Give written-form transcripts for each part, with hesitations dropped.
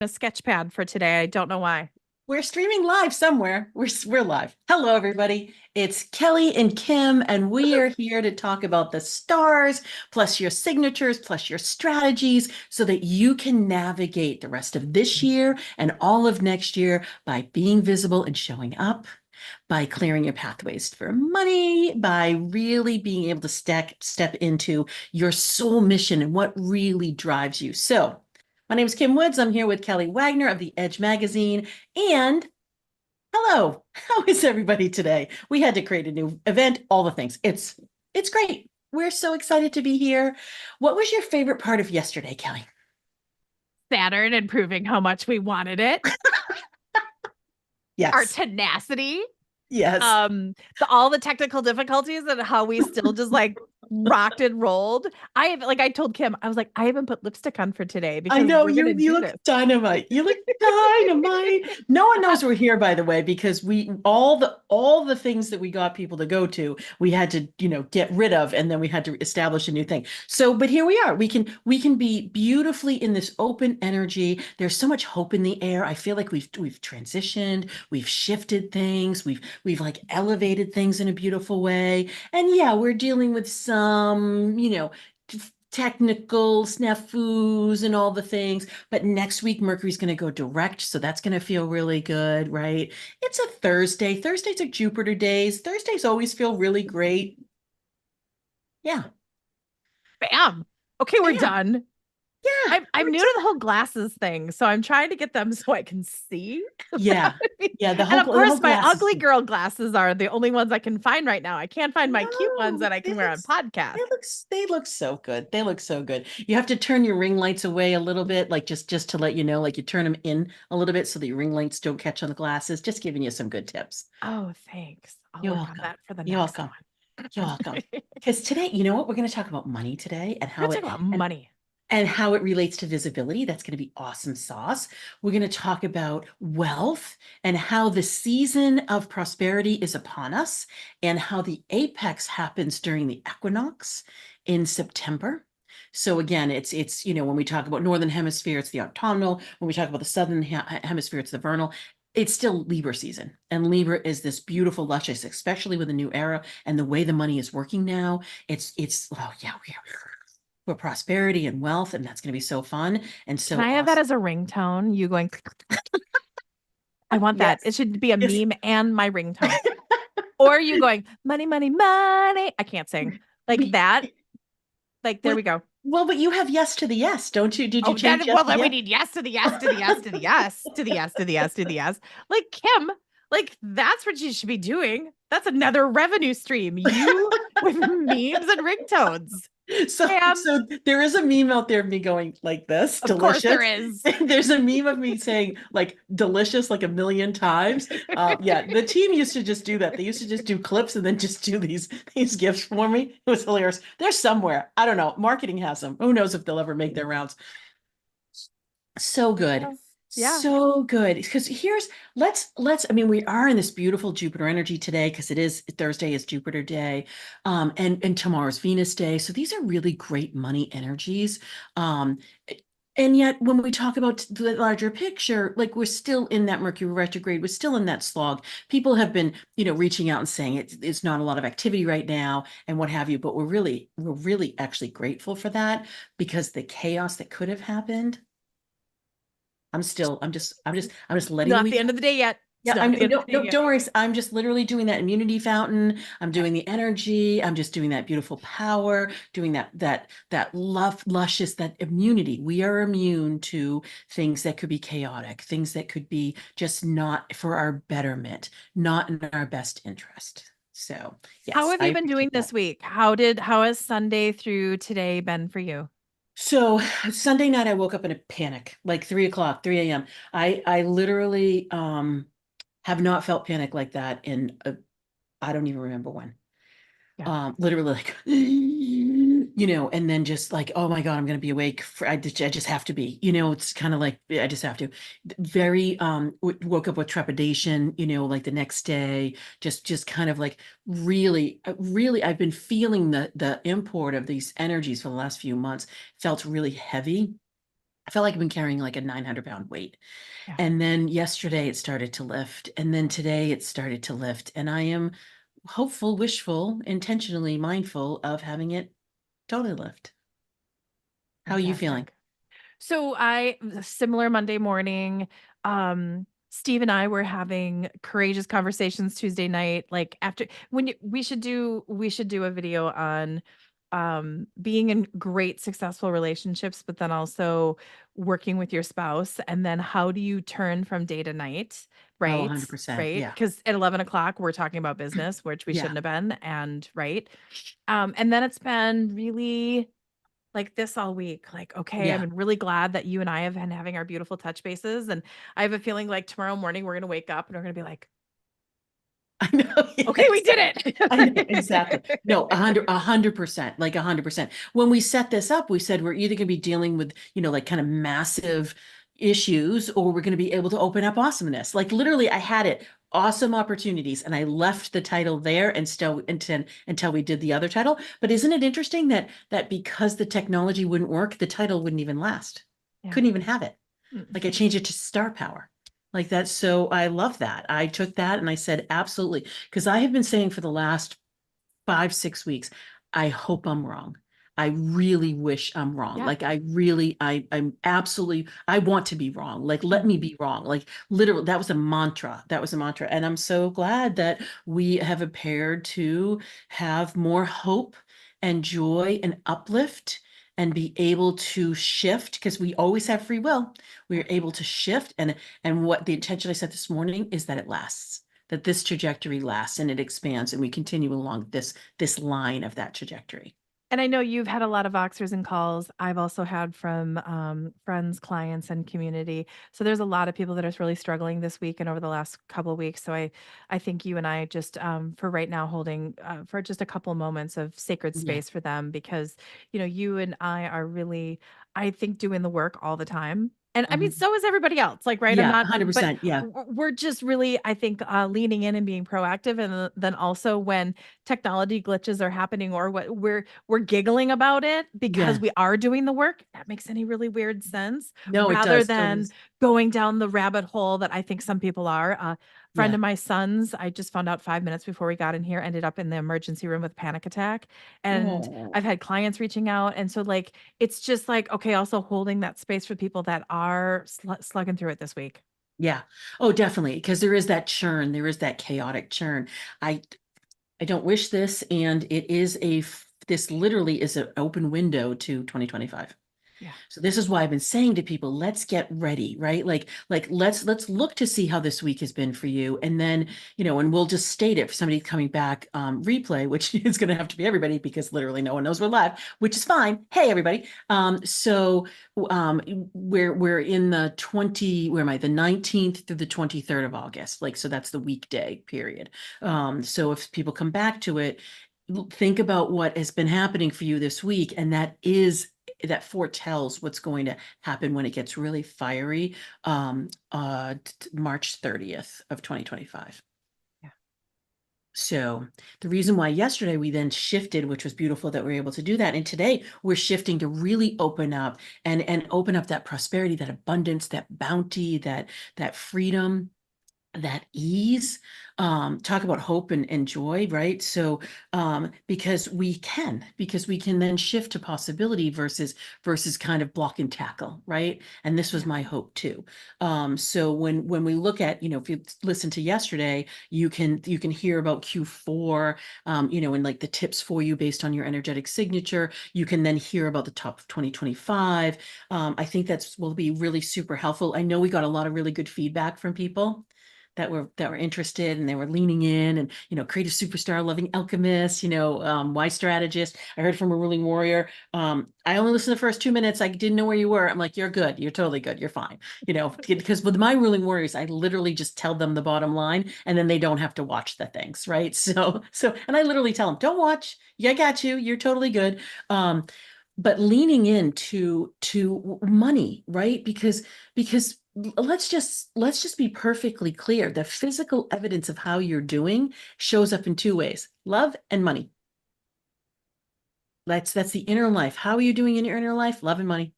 a sketch pad for today. I don't know why. We're streaming live somewhere. We're live. Hello, everybody. It's Kelly and Kim, and we are here to talk about the stars, plus your signatures, plus your strategies, so that you can navigate the rest of this year and all of next year by being visible and showing up, by clearing your pathways for money, by really being able to step into your soul mission and what really drives you. So, my name is Kim Woods. I'm here with Kelly Wagner of the Edge magazine. And hello, how is everybody today? We had to create a new event, all the things. It's great. We're so excited to be here. What was your favorite part of yesterday, Kelly? Saturn and proving how much we wanted it. Our Yes. tenacity. Yes. All the technical difficulties and how we still just like rocked and rolled. I told Kim, I was like, I haven't put lipstick on for today I because know we're you gonna you do look this. dynamite. You look dynamite. No one knows we're here, by the way, because we all the things that we got people to go to, we had to, get rid of, and then we had to establish a new thing. So, but here we are. We can be beautifully in this open energy. There's so much hope in the air. I feel like we've transitioned, we've shifted things, we've like elevated things in a beautiful way. And yeah, we're dealing with some, technical snafus and all the things. But next week, Mercury's going to go direct. So that's going to feel really good, right? It's a Thursday. Thursdays are Jupiter days. Thursdays always feel really great. Yeah. Bam. Okay, we're Yeah. done. Yeah. I'm new to the whole glasses thing, so I'm trying to get them so I can see. Yeah. Yeah. The And whole, of the whole course, my glasses ugly thing. girl glasses are the only ones I can find right now. I can't find my cute ones No, that I can wear on podcasts. they look so good. They look so good. You have to turn your ring lights away a little bit, like just to let you know, like you turn them in a little bit so that your ring lights don't catch on the glasses. Just giving you some good tips. Oh, thanks. I'll You're work on welcome. that for the You're next welcome. You're one. welcome. Because today, you know what? We're going to talk about money today and We're how gonna it talk about and money. and how it relates to visibility. That's going to be awesome sauce. We're going to talk about wealth and how the season of prosperity is upon us and how the apex happens during the equinox in September. So again, it's when we talk about northern hemisphere, it's the autumnal. When we talk about the southern hemisphere, it's the vernal. It's still Libra season, and Libra is this beautiful, luscious, especially with the new era and the way the money is working now. It's oh yeah, for prosperity and wealth, and that's going to be so fun and Can so I have that awesome. as a ringtone? You going, I want that. Yes, It should be a yes. meme and my ringtone. Or you going, money, money, money. I can't sing. Like We, that. Like, there well, we go. well, but you have yes to the yes, don't you? Did you Oh, change that yes well, to then we yes? need yes to the yes to the yes to the yes to the yes to the yes to the yes. Like Kim, like that's what you should be doing. That's another revenue stream. You with memes and ringtones. So, Kim, so there is a meme out there of me going like this, of course there delicious. is. There's a meme of me saying like delicious like a million times. Yeah, the team used to just do that. They used to just do clips and then just do these gifts for me. It was hilarious. They're somewhere. I don't know. Marketing has them. Who knows if they'll ever make their rounds. So good. Oh, yeah. So good. Because let's I mean, we are in this beautiful Jupiter energy today because it is Thursday is Jupiter day. And tomorrow's Venus day. So these are really great money energies. Um, and yet when we talk about the larger picture, like we're still in that Mercury retrograde, we're still in that slog. People have been, reaching out and saying it's not a lot of activity right now and what have you, but we're really actually grateful for that because the chaos that could have happened I'm just letting the Not the week. end of the day yet. It's Yeah, not the end of no, the day no, yet. don't worry. I'm just literally doing that immunity fountain. I'm Okay. doing the energy. I'm just doing that beautiful power, doing that love, luscious, that immunity. We are immune to things that could be chaotic, things that could be just not for our betterment, not in our best interest. So How yes, have I you been doing appreciate that. this week? How has Sunday through today been for you? So Sunday night, I woke up in a panic, like 3 o'clock, 3 a.m. I literally have not felt panic like that in I don't even remember when. Yeah. Literally like, and then just like, oh my God, I'm gonna be awake. I just have to be, it's kind of like I just have to. Very woke up with trepidation, like the next day, just kind of like really I've been feeling the import of these energies for the last few months, felt really heavy. I felt like I've been carrying like a 900-pound weight. Yeah. And then yesterday it started to lift. And then today it started to lift. And I am hopeful, wishful, intentionally mindful of having it totally lift. How are you feeling? Fantastic. So I similar Monday morning. Steve and I were having courageous conversations Tuesday night. Like after when we should do a video on being in great successful relationships, but then also working with your spouse. And then how do you turn from day to night? Oh, Right. 100%. Right. Yeah. Because at 11 o'clock, we're talking about business, which we Yeah. shouldn't have been. And right. And then it's been really like this all week. Like, okay, Yeah. I'm really glad that you and I have been having our beautiful touch bases. And I have a feeling like tomorrow morning we're gonna wake up and we're gonna be like, I know. okay, we Yes. did I know, exactly. it. No, 100%, like 100%. When we set this up, we said we're either going to be dealing with, like kind of massive issues, or we're going to be able to open up awesomeness. Like literally, I had it, awesome opportunities, and I left the title there and still until we did the other title. But isn't it interesting that because the technology wouldn't work, the title wouldn't even last? Yeah. Couldn't even have it. Mm. Like I changed it to star power. Like that. So I love that. I took that and I said, absolutely. Because I have been saying for the last 5, 6 weeks, I hope I'm wrong. I really wish I'm wrong. Yeah. Like I'm absolutely, I want to be wrong. Like, let me Mhm. be wrong. Like literally, that was a mantra. That was a mantra. And I'm so glad that we have prepared to have more hope and joy and uplift and be able to shift, because we always have free will. We Yeah. are able to shift. And what the intention I said this morning is that it lasts, that this trajectory lasts and it expands and we continue along this line of that trajectory. And I know you've had a lot of Voxers and calls. I've also had from friends, clients, and community. So there's a lot of people that are really struggling this week and over the last couple of weeks. So I think you and I just for right now holding for just a couple moments of sacred Yeah. space for them, because you and I are really, I think, doing the work all the time. And I mean, Mhm. so is everybody else. Like, right? I'm Yeah, not, but 100%. Yeah. we're just really, I think, leaning in and being proactive. And then also when technology glitches are happening, or what we're giggling about it because Yeah. we are doing the work, if that makes any really weird sense, No, it rather does. Totally than does. going down the rabbit hole that I think some people are. A friend Yeah. of my son's, I just found out 5 minutes before we got in here, ended up in the emergency room with panic attack. And Oh. I've had clients reaching out. And so, like, it's just like, okay, also holding that space for people that are slugging through it this week. Yeah. Oh, definitely. Because there is that churn. There is that chaotic churn. I I don't wish this, and it is this literally is an open window to 2025. Yeah. So this is why I've been saying to people, let's get ready, right? Like let's look to see how this week has been for you. And then, and we'll just state it for somebody coming back replay, which is going to have to be everybody because literally no one knows we're live, which is fine. Hey, everybody. So we're in the 20, where am I? The 19th through the 23rd of August. Like, so that's the weekday period. So if people come back to it, think about what has been happening for you this week, and that foretells what's going to happen when it gets really fiery, March 30th of 2025. Yeah. So the reason why yesterday we then shifted, which was beautiful that we were able to do that, and today we're shifting to really open up and open up that prosperity, that abundance, that bounty, that freedom, that ease. Talk about hope and joy, right? So because we can then shift to possibility versus kind of block and tackle, right? And this was Yeah. my hope too. So when we look at, if you listen to yesterday, you can hear about Q4, and like the tips for you based on your energetic signature. You can then hear about the top of 2025. I think that's will be really super helpful. I know we got a lot of really good feedback from people that were interested, and they were leaning in, and creative superstar, loving alchemist, why strategist. I heard from a ruling warrior. I only listened to the first 2 minutes. I didn't know where you were. I'm like, you're good, you're totally good, you're fine. Because with my ruling warriors, I literally just tell them the bottom line, and then they don't have to watch the things, right? And I literally tell them, don't watch. Yeah, I got you, you're totally good. But leaning into to money, right? Because let's just be perfectly clear. The physical evidence of how you're doing shows up in two ways: love and money. That's the inner life. How are you doing in your inner life? Love and money.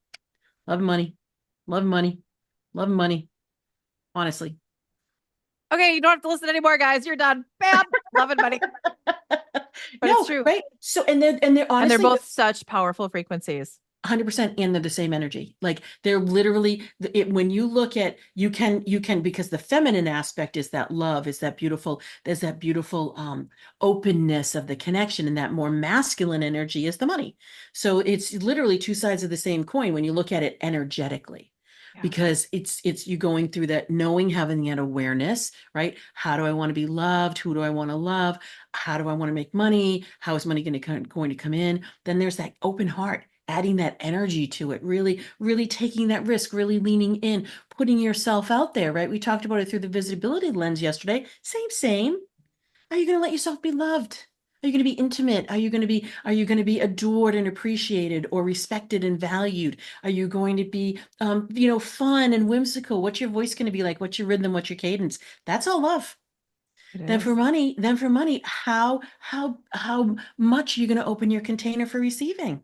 Love and money. Love money. Love money. Honestly. Okay, you don't have to listen anymore, guys. You're done. Bam. Love and money. But it's No, true. right? So, and they're And they're honestly, both such powerful frequencies. 100%, and they're the same energy. Like they're literally when you look at, you can because the feminine aspect is that love, is that beautiful, there's that beautiful openness of the connection, and that more masculine energy is the money. So it's literally two sides of the same coin when you look at it energetically. Yeah. Because it's you going through that knowing, having that awareness, right? How do I want to be loved? Who do I want to love? How do I want to make money? How is money going to come in? Then there's that open heart, adding that energy to it, really, really taking that risk, really leaning in, putting yourself out there, right? We talked about it through the visibility lens yesterday. Same, same. Are you going to let yourself be loved? Are you going to be intimate? Are you going to be adored and appreciated, or respected and valued? Are you going to be, fun and whimsical? What's your voice going to be like? What's your rhythm? What's your cadence? That's all love. It Then for is. money, how much are you going to open your container for receiving?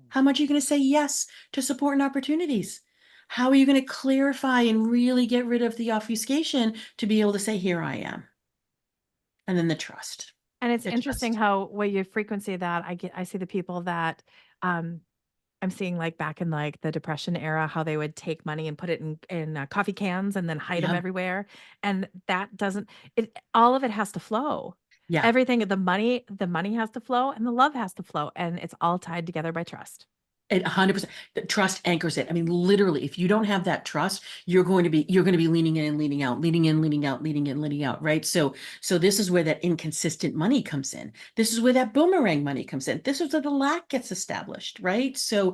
How much are you going to say yes to support and opportunities? How are you going to clarify and really get rid of the obfuscation to be able to say, here I am? And then the trust, And it's the interesting trust. how what you frequency that I see the people that um I'm seeing like back in like the depression era, how they would take money and put it in coffee cans and then hide them Yeah. everywhere. And that doesn't it all of it has to flow. Yeah. Everything, the money has to flow and the love has to flow. And it's all tied together by trust. 100%. The trust anchors it. I mean, literally, if you don't have that trust, you're going to be leaning in and leaning out, leaning in, leaning out, leaning in, leaning out, right? So this is where that inconsistent money comes in. This is where that boomerang money comes in. This is where the lack gets established, right? So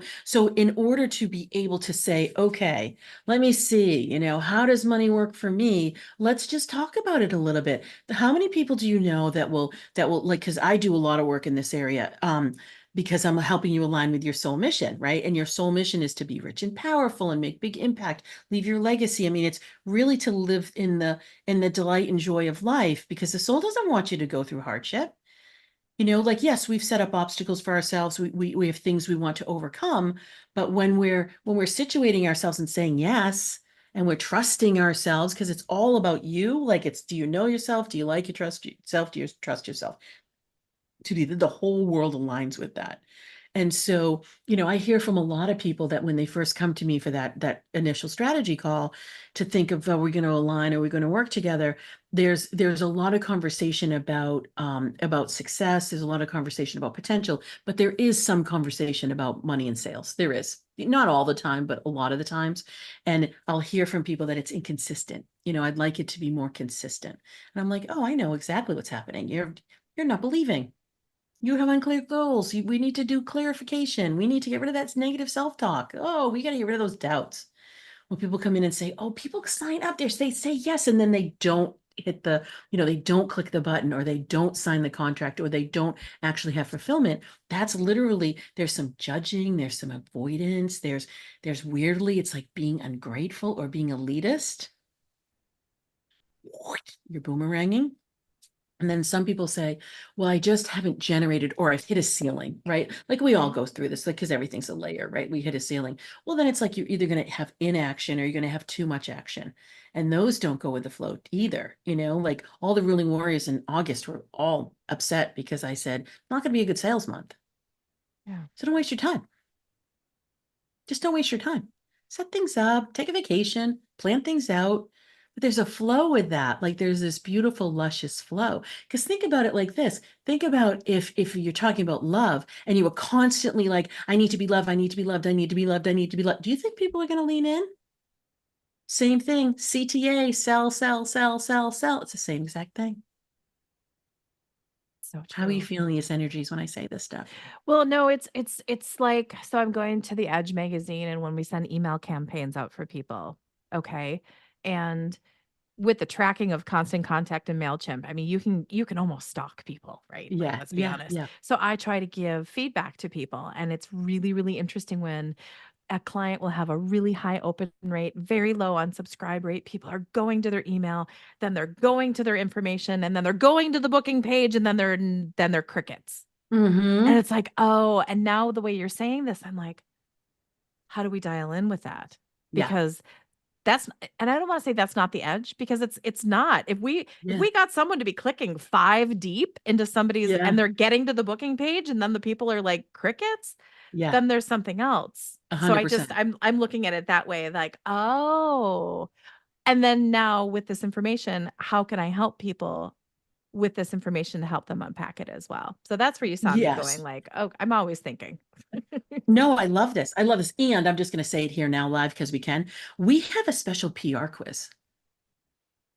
in order to be able to say, okay, let me see, how does money work for me? Let's just talk about it a little bit. How many people do you know that will like, because I do a lot of work in this area. Because I'm helping you align with your soul mission, right? And your soul mission is to be rich and powerful and make big impact, leave your legacy. I mean, it's really to live in the delight and joy of life, because the soul doesn't want you to go through hardship. Like, yes, we've set up obstacles for ourselves. We have things we want to overcome, but when we're situating ourselves and saying yes, and we're trusting ourselves, because it's all about you. Like, it's, do you know yourself? Do you like your trust yourself? Do you trust yourself? To be the whole world aligns with that. And so, I hear from a lot of people that when they first come to me for that initial strategy call, to think of, are we going to align, are we going to work together, there's a lot of conversation about success, there's a lot of conversation about potential, but there is some conversation about money and sales. There is, not all the time, but a lot of the times. And I'll hear from people that it's inconsistent. I'd like it to be more consistent. And I'm like, oh, I know exactly what's happening. You're not believing. You have unclear goals. We need to do clarification. We need to get rid of that negative self-talk. Oh, we got to get rid of those doubts. When people come in and say, oh, people sign up there, they say yes, and then they don't hit they don't click the button, or they don't sign the contract, or they don't actually have fulfillment. That's literally, there's some judging, there's some avoidance, there's weirdly, it's like being ungrateful or being elitist. You're boomeranging. And then some people say, well, I just haven't generated, or I've hit a ceiling, right? Like we all Right. go through this, like, because everything's a layer, right? We hit a ceiling. Well, then it's like you're either going to have inaction, or you're going to have too much action. And those don't go with the flow either. Like all the ruling warriors in August were all upset because I said, not going to be a good sales month. Yeah. So don't waste your time. Just don't waste your time. Set things up, take a vacation, plan things out. But there's a flow with that. Like there's this beautiful, luscious flow. Because think about it like this. Think about if you're talking about love and you were constantly like, I need to be loved, I need to be loved, I need to be loved, I need to be loved. Do you think people are going to lean in? Same thing. CTA, sell, sell, sell, sell, sell. It's the same exact thing. So How are you true. feeling these energies when I say this stuff? Well, no, it's like so I'm going to the Edge magazine and when we send email campaigns out for people, okay? And with the tracking of Constant Contact and Mailchimp, I mean, you can almost stalk people, right? Like, Yeah, let's be yeah, honest. yeah. So I try to give feedback to people, and it's really, really interesting when a client will have a really high open rate, very low unsubscribe rate. People are going to their email, then they're going to their information, and then they're going to the booking page, and then they're crickets. And Mm-hmm. it's like, oh, and now the way you're saying this, I'm like, how do we dial in with that? Yeah. because that's and I don't want to say that's not the edge because it's not. If Yeah. we got someone to be clicking 5 deep into somebody's and Yeah. they're getting to the booking page and then the people are like crickets, Yeah. then there's something else. So I just 100%. I'm looking at it that way like, "Oh, and then now with this information, how can I help people with this information to help them unpack it as well?" So that's where you saw me going Yes. like, "Oh, I'm always thinking." No, I love this. I love this. And I'm just going to say it here now live because we can. We have a special PR quiz.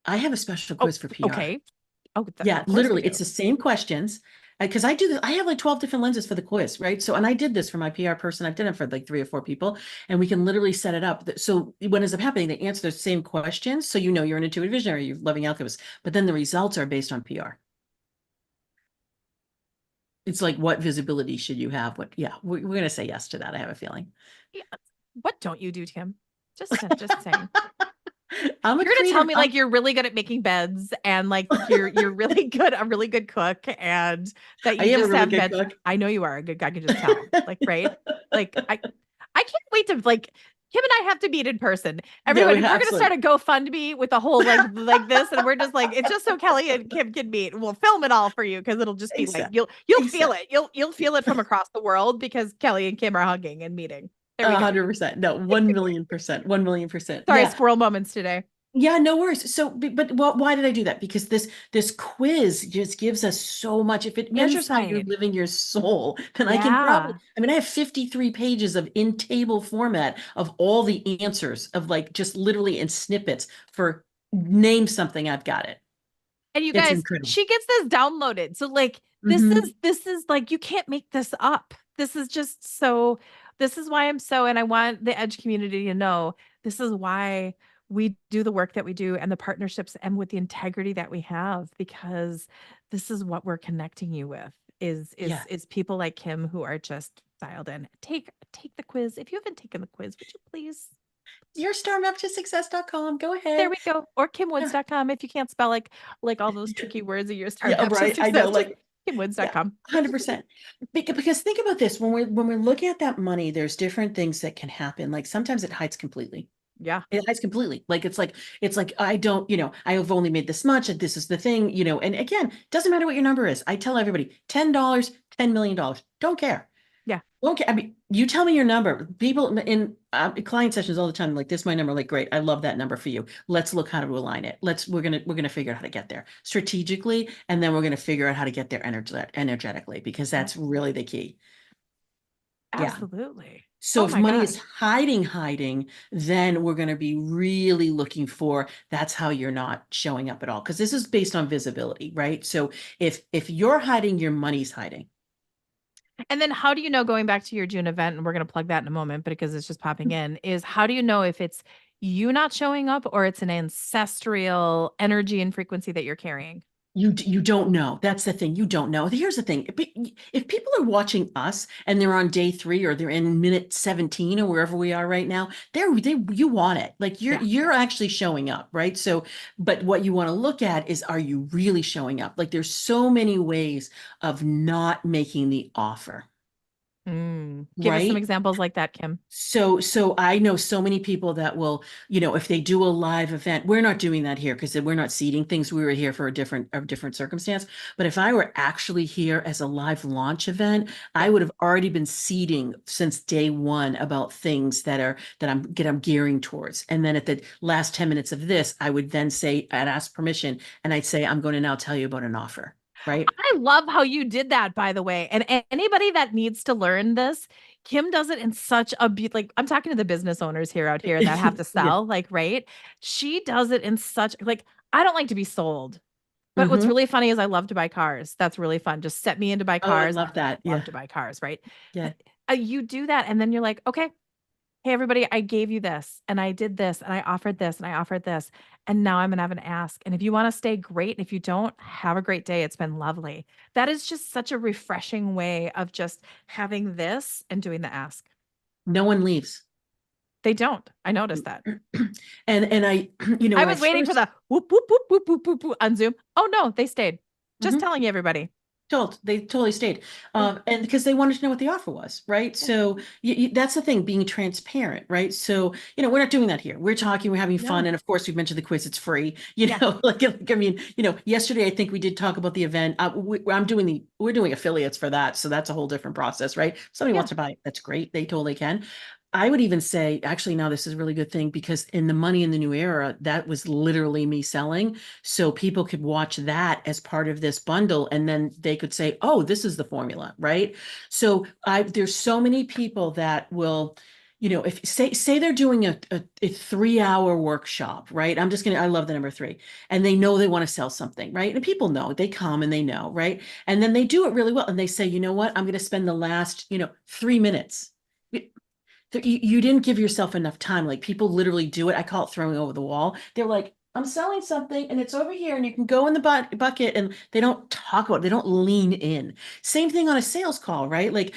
I have a special Oh, quiz for PR. okay. Oh, Yeah, of course we literally, do. it's the same questions. Because I do this, I have like 12 different lenses for the quiz, right? So, and I did this for my PR person. I've done it for like 3 or 4 people, and we can literally set it up. So, what ends up happening, they answer the same questions. So, you know, you're an intuitive visionary, you're loving alchemist, but then the results are based on PR. It's like, what visibility should you have? What, yeah, we're going to say yes to that. I have a feeling. Yeah. What don't you do, Tim? Just saying. I'm a You're gonna tell creative. me like you're really good at making beds and like you're really good, a really good cook, and that I you am a just really have good cook. I know you are a good guy, I can just tell. Like, right? Like I can't wait to like Kim and I have to meet in person. Yeah, we Everybody, we're gonna start absolutely. a GoFundMe with a whole like this, and we're just like it's just so Kelly and Kim can meet. We'll film it all for you because it'll just be like ASAP. you'll feel ASAP. it. You'll feel it from across the world because Kelly and Kim are hugging and meeting. There we A go. 100%. No, 1,000,000%. 1,000,000%. Sorry, Yeah. squirrel moments today. Yeah, no worries. So, but well, why did I do that? Because this quiz just gives us so much. If it measures how you're Insight. living your soul, then I can probably, Yeah. I mean, I have 53 pages of in table format of all the answers of like just literally in snippets for name something, I've got it. And you It's guys, incredible. she gets this downloaded. So like Hmm. this is like you can't make this up. This is just so this is why I'm so and I want the edge community to know this is why we do the work that we do and the partnerships and with the integrity that we have because this is what we're connecting you with Yeah. is people like Kim who are just dialed in. Take the quiz. If you haven't taken the quiz, would you please? Your starmaptosuccess.com. Go There ahead. we go. Or Yeah. kimwoods.com if you can't spell like all those tricky words of your star Yeah, maps to right. I know. success, just Like, yeah, kimwoods.com. 100%. Because think about this, when we're looking at that money, there's different things that can happen. Like sometimes it hides completely. Yeah. It hides completely. Like it's like I don't, I have only made this much, and this is the thing, and again, doesn't matter what your number is. I tell everybody $10, $10 million. Don't care. Yeah. Okay, I mean, you tell me your number. People in client sessions all the time, like this, is my number. Like, great, I love that number for you. Let's look how to align it. We're gonna figure out how to get there strategically, and then we're gonna figure out how to get there energetically because Yeah. that's really the key. Yeah. Absolutely. So Oh if my money is gosh. hiding, then we're going to be really looking for that's how you're not showing up at all. Because this is based on visibility, right? So if you're hiding, your money's hiding. And then how do you know going back to your June event, and we're gonna plug that in a moment because it's just popping in, is how do you know if it's you not showing up or it's an ancestral energy and frequency that you're carrying? You don't know. That's the thing. You don't know. Here's the thing. If people are watching us and they're on day 3 or they're in minute 17 or wherever we are right now, you want it. Like you're Yeah. you're actually showing up, right? So, but what you want to look at is are you really showing up? Like there's so many ways of not making the offer, Give us some right? examples like that, Kim. So I know so many people that will, if they do a live event, we're not doing that here because we're not seeding things. We were here for a different circumstance. But if I were actually here as a live launch event, I Yeah. would have already been seeding since day one about things that I'm gearing towards. And then at the last 10 minutes of this, I would then say, I'd ask permission and I'd say, I'm going to now tell you about an offer. Right. I love how you did that, by the way. And anybody that needs to learn this, Kim does it in such a like I'm talking to the business owners here out here that have to Yeah. sell, like, right? She does it in such like I don't like to be sold. But what's Hmm. really funny is I love to buy cars. That's really fun. Just set me into buy Oh, I cars. love that. I love Yeah. to buy cars, right? Yeah. You do that and then you're like, "Okay, hey everybody, I gave you this and I did this and I offered this and I offered this and now I'm gonna have an ask. And if you want to stay, great. And if you don't, have a great day. It's been lovely." That is just such a refreshing way of just having this and doing the ask. No one leaves. They don't. I noticed that. And I, I when I was waiting for first, the whoop whoop whoop whoop whoop whoop, whoop on Zoom. Oh no, they stayed. Just Mhm. telling you everybody. They totally stayed. Yeah. And because they wanted to know what the offer was, right? Yeah. So that's the thing, being transparent, right? So, we're not doing that here. We're talking, we're having fun. No. And of course, we've mentioned the quiz, it's free, Yeah. I mean, yesterday, I think we did talk about the event. We're doing affiliates for that. So that's a whole different process, right? If somebody Yeah. wants to buy it, that's great. They totally can. I would even say, actually, now this is a really good thing because in the Money in the New Era, that was literally me selling. So people could watch that as part of this bundle and then they could say, oh, this is the formula, right? So there's so many people that will, if say they're doing a 3 hour workshop, right? I love the number three, and they know they want to sell something, right? And people know, they come and they know, right? And then they do it really well. And they say, you know what? I'm going to spend the last, 3 minutes. You didn't give yourself enough time. Like people literally do it. I call it throwing over the wall. They're like, I'm selling something and it's over here and you can go in the bucket, and they don't talk about it. They don't lean in. Same thing on a sales call, right? Like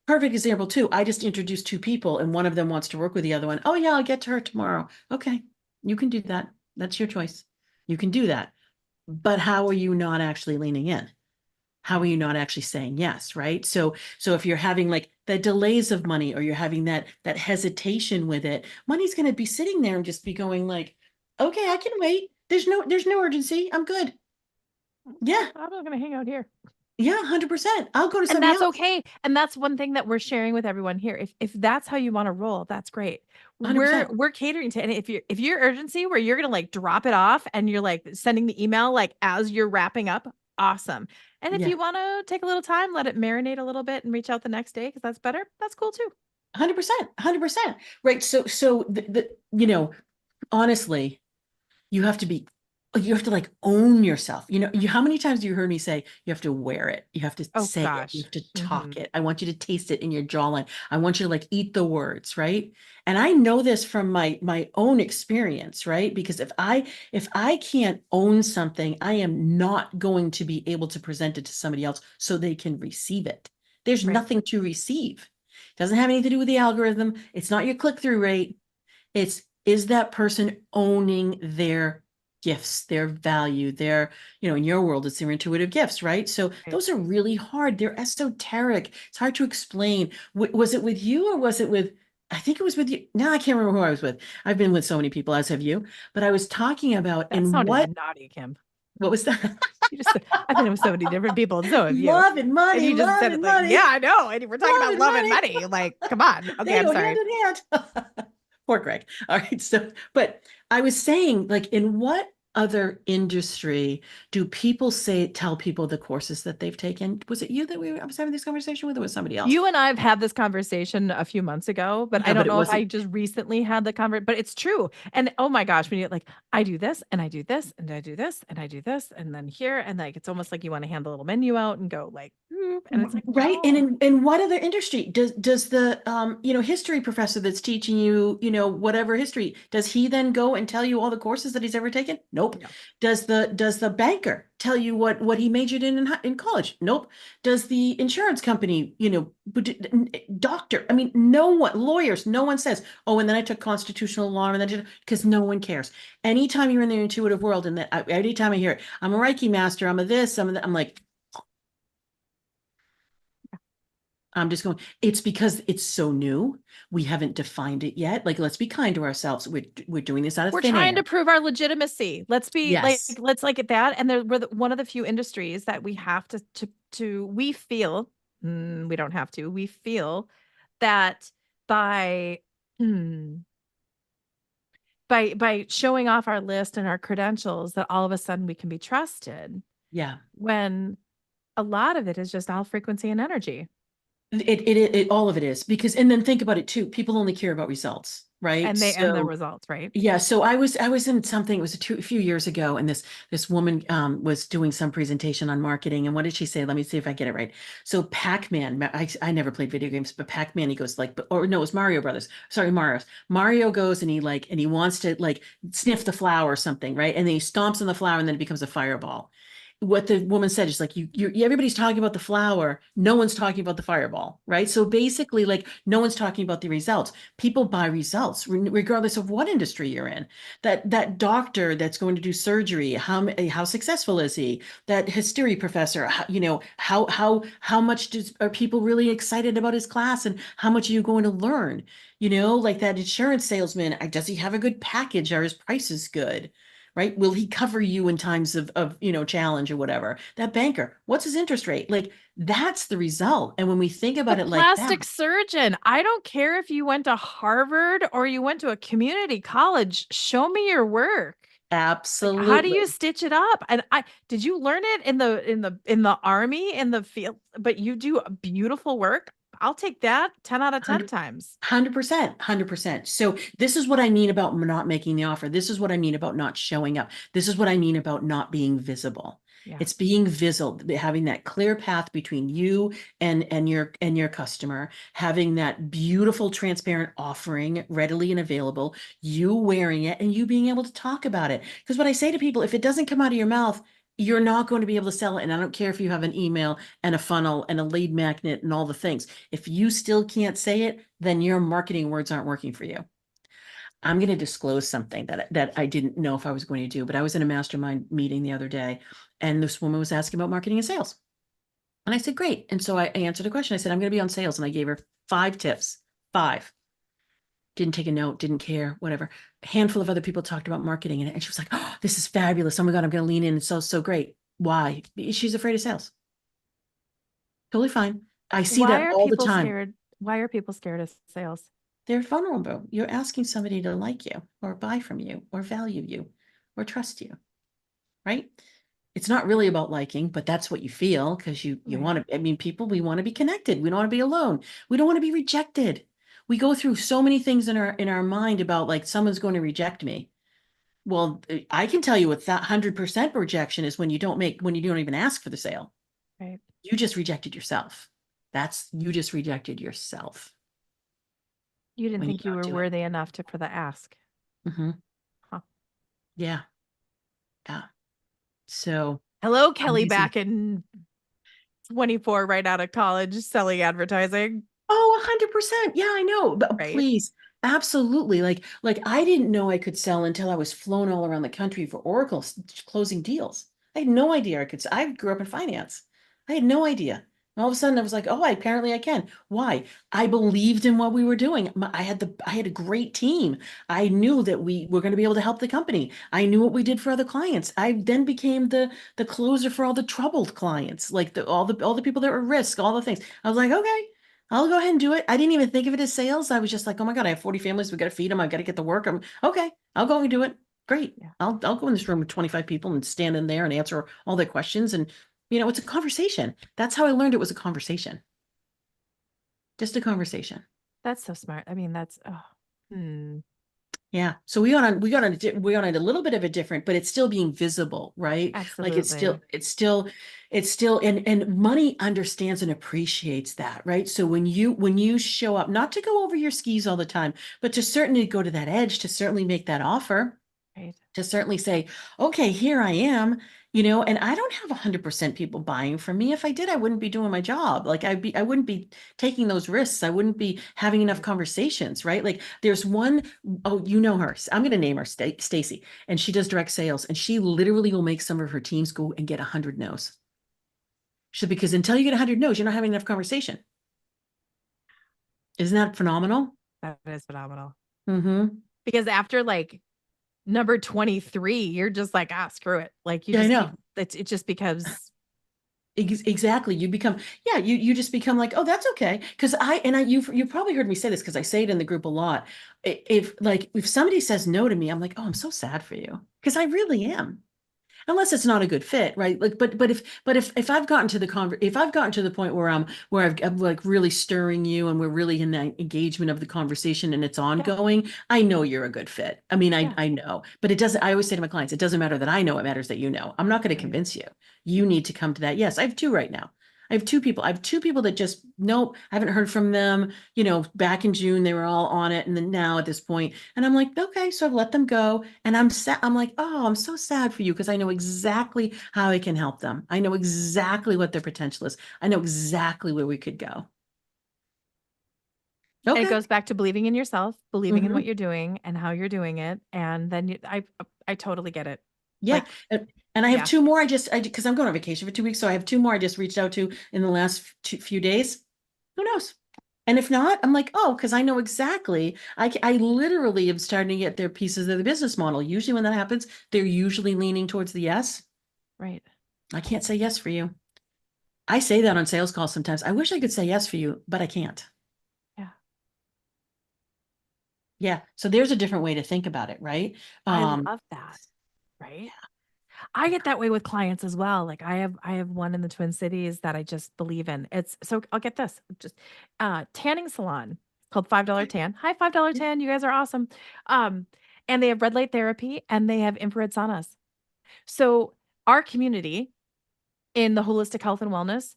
perfect example too. I just introduced two people and one of them wants to work with the other one. Oh yeah, I'll get to her tomorrow. Okay, you can do that. That's your choice. You can do that. But how are you not actually leaning in? How are you not actually saying yes, right? So if you're having like the delays of money, or you're having that hesitation with it, money's going to be sitting there and just be going like, okay, I can wait. There's no urgency. I'm good. Yeah. I'm not going to hang out here. Yeah, 100%. I'll go to And somebody that's else. okay. And that's one thing that we're sharing with everyone here. If that's how you want to roll, that's great. We're 100%. we're catering to, and if your urgency where you're gonna like drop it off and you're like sending the email like as you're wrapping up, awesome. And if Yeah. you want to take a little time, let it marinate a little bit and reach out the next day because that's better, that's cool too. 100%. 100%. Right. So honestly, you have to like own yourself. How many times do you heard me say you have to wear it? You have to Oh say it. You gosh. have to Hmm. talk it. I want you to taste it in your jawline. I want you to like eat the words, right? And I know this from my own experience, right? Because if I can't own something, I am not going to be able to present it to somebody else so they can receive it. There's Right. nothing to receive. It doesn't have anything to do with the algorithm. It's not your click-through rate. Is that person owning their gifts, their value, in your world, it's their intuitive gifts, right? So Right. those are really hard. They're esoteric. It's hard to explain. Was it with you or was it with, I think it was with you. No, I can't remember who I was with. I've been with so many people, as have you. But I was talking about That in sounded what, naughty, Kim. what was that? You just said, I've been with so many different people and so have you. Love and And money, you just love said it and like, yeah, money, I know. And we're talking love about and love and money. money. Like, come on. Okay, They I'm go hand sorry. in hand. Poor Greg. All right. So, but I was saying, like, in what other industry do people tell people the courses that they've taken? Was it you that I was having this conversation with, or was somebody else? You and I have had this conversation a few months ago, but I Yeah, but don't it know if I wasn't just recently had the convert, but it's true. And oh my gosh, when you like, I do this and I do this and I do this and I do this and then here and like it's almost like you want to hand the little menu out and go like, "Oop," and it's like, right. And no, in what other industry does the history professor that's teaching you, whatever history, does he then go and tell you all the courses that he's ever taken? Nope. no. Does the banker tell you what he majored in college? Nope. Does the insurance company, doctor, I mean, no one, lawyers, no one says, oh, and then I took constitutional law and then because no one cares. Anytime you're in the intuitive world, and anytime I hear it, I'm a Reiki master, I'm a this, I'm a that, I'm like, I'm just going, it's because it's so new. We haven't defined it yet. Like, let's be kind to ourselves. We're doing this out of We're thin trying to air. prove our legitimacy. Let's be like, Yes. let's like at that. And one of the few industries that we have to we feel, we don't have to, we feel that by, hmm, by showing off our list and our credentials that all of a sudden we can be trusted Yeah. when a lot of it is just all frequency and energy All of it is because, and then think about it too. People only care about results, right? and the So results, right? yeah, so I was in something, it was a few years ago, and this woman was doing some presentation on marketing, and what did she say? Let me see if I get it right. So Pac-Man, I never played video games, but Pac-Man, he goes like, or no, it was Mario Brothers. Sorry, Mario. Mario goes and he wants to like sniff the flower or something, right? And then he stomps on the flower and then it becomes a fireball. what the woman said is like everybody's talking about the flower, no one's talking about the fireball, right? So basically, like, no one's talking about the results. People buy results regardless of what industry you're in. That doctor that's going to do surgery, how successful is he? That history professor, how much are people really excited about his class, and how much are you going to learn? Like that insurance salesman, does he have a good package? Are his prices good? Right? Will he cover you in times of challenge or whatever? That banker, what's his interest rate? Like, that's the result. And when we think The about it like that, plastic surgeon. I don't care if you went to Harvard or you went to a community college. Show me your work. Like, how do you absolutely. stitch it up? And I did you learn it in the army in the field, but you do a beautiful work? I'll take that 10 out of 10 times. 100%, 100%. So this is what I mean about not making the offer. This is what I mean about not showing up. This is what I mean about not being visible. Yeah. It's being visible, having that clear path between you and your customer, having that beautiful, transparent offering readily and available, you wearing it and you being able to talk about it. Because what I say to people, if it doesn't come out of your mouth, you're not going to be able to sell it. And I don't care if you have an email and a funnel and a lead magnet and all the things. If you still can't say it, then your marketing words aren't working for you. I'm going to disclose something that I didn't know if I was going to do, but I was in a mastermind meeting the other day, and this woman was asking about marketing and sales. And I said, great. And so I answered a question. I said, I'm going to be on sales. And I gave her 5 tips. 5. Didn't take a note, didn't care, whatever. A handful of other people talked about marketing, and she was like, oh, this is fabulous. Oh my God, I'm going to lean in. It's so great. Why? She's afraid of sales. Totally fine. I see Why that are all the people time. scared? Why are people scared of sales? They're vulnerable. You're asking somebody to like you or buy from you or value you or trust you, right? It's not really about liking, but that's what you feel because you Right. want to, I mean, people, we want to be connected. We don't want to be alone. We don't want to be rejected. We go through so many things in our mind about like someone's going to reject me. Well, I can tell you what that 100% rejection is when you don't even ask for the sale. Right. You just rejected yourself. You just rejected yourself You didn't when you think you don't were do it. worthy enough for the ask. Hmm. Huh. Yeah. Yeah. So Hello, Kelly, amazing. back in 24, right out of college, selling advertising. Oh, 100%. Yeah, I know. But Right. please, absolutely. Like I didn't know I could sell until I was flown all around the country for Oracle closing deals. I had no idea I could. I grew up in finance. I had no idea. And all of a sudden, I was like, "Oh, apparently I can." Why? I believed in what we were doing. I had a great team. I knew that we were going to be able to help the company. I knew what we did for other clients. I then became the closer for all the troubled clients, like all the people that were at risk, all the things. I was like, okay. I'll go ahead and do it. I didn't even think of it as sales. I was just like, oh my God, I have 40 families. We got to feed them. I got to get to work. I'm okay. I'll go and do it. Great. Yeah. I'll go in this room with 25 people and stand in there and answer all their questions. And, it's a conversation. That's how I learned it was a conversation. Just a conversation. That's so smart. I mean, that's, oh, hmm. Yeah. So we got on a little bit of a different, but it's still being visible, right? Like Absolutely. it's still, and money understands and appreciates that, right? So when you show up, not to go over your skis all the time, but to certainly go to that edge, to certainly make that offer, Right. to certainly say, okay, here I am, and I don't have 100% people buying from me. If I did, I wouldn't be doing my job. Like I wouldn't be taking those risks. I wouldn't be having enough Right. conversations, right? Like there's one, oh, you know her. I'm going to name her Stacy, and she does direct sales, and she literally will make some of her teams go and get 100 no's. Because until you get 100 no's, you're not having enough conversation. Isn't that phenomenal? That is phenomenal. Mm-hmm. Because after like number 23, you're just like, ah, screw it. Like you Yeah, I just know. keep it just becomes Exactly. You just become like, oh, that's okay. Because you probably heard me say this because I say it in the group a lot. If somebody says no to me, I'm like, oh, I'm so sad for you because I really am. Unless it's not a good fit, right? Like, but if I've gotten to the point where I'm like really stirring you and we're really in that engagement of the conversation and it's yeah, ongoing, I know you're a good fit. I mean, I yeah, I know, but it doesn't. I always say to my clients, it doesn't matter that I know. It matters that you know. I'm not going to right. convince you. You need to come to that. Yes, I have 2 right now. I have two people. I have two people that just, nope, I haven't heard from them. Back in June, they were all on it. And then now at this point, and I'm like, okay, so I've let them go. And I'm sad. I'm like, oh, I'm so sad for you because I know exactly how I can help them. I know exactly what their potential is. I know exactly where we could go. It Okay. goes back to believing in yourself, believing in what Hmm. you're doing and how you're doing it, and then I totally get it. Yeah. Like, And I have yeah, two more. Because I'm going on vacation for 2 weeks. So I have two more I just reached out to in the last few days. Who knows? And if not, I'm like, oh, because I know exactly. I literally am starting to get their pieces of the business model. Usually when that happens, they're usually leaning towards the yes. right. I can't say yes for you. I say that on sales calls sometimes. I wish I could say yes for you, but I can't. Yeah. Yeah. So there's a different way to think about it, right? I Um, love that. Right? I get that way with clients as well. Like I have one in the Twin Cities that I just believe in. It's so I'll get this. Just tanning salon called $5 tan. Hi, $5 yeah. tan. You guys are awesome. Um, and they have red light therapy and they have infrared saunas. So our community in the holistic health and wellness,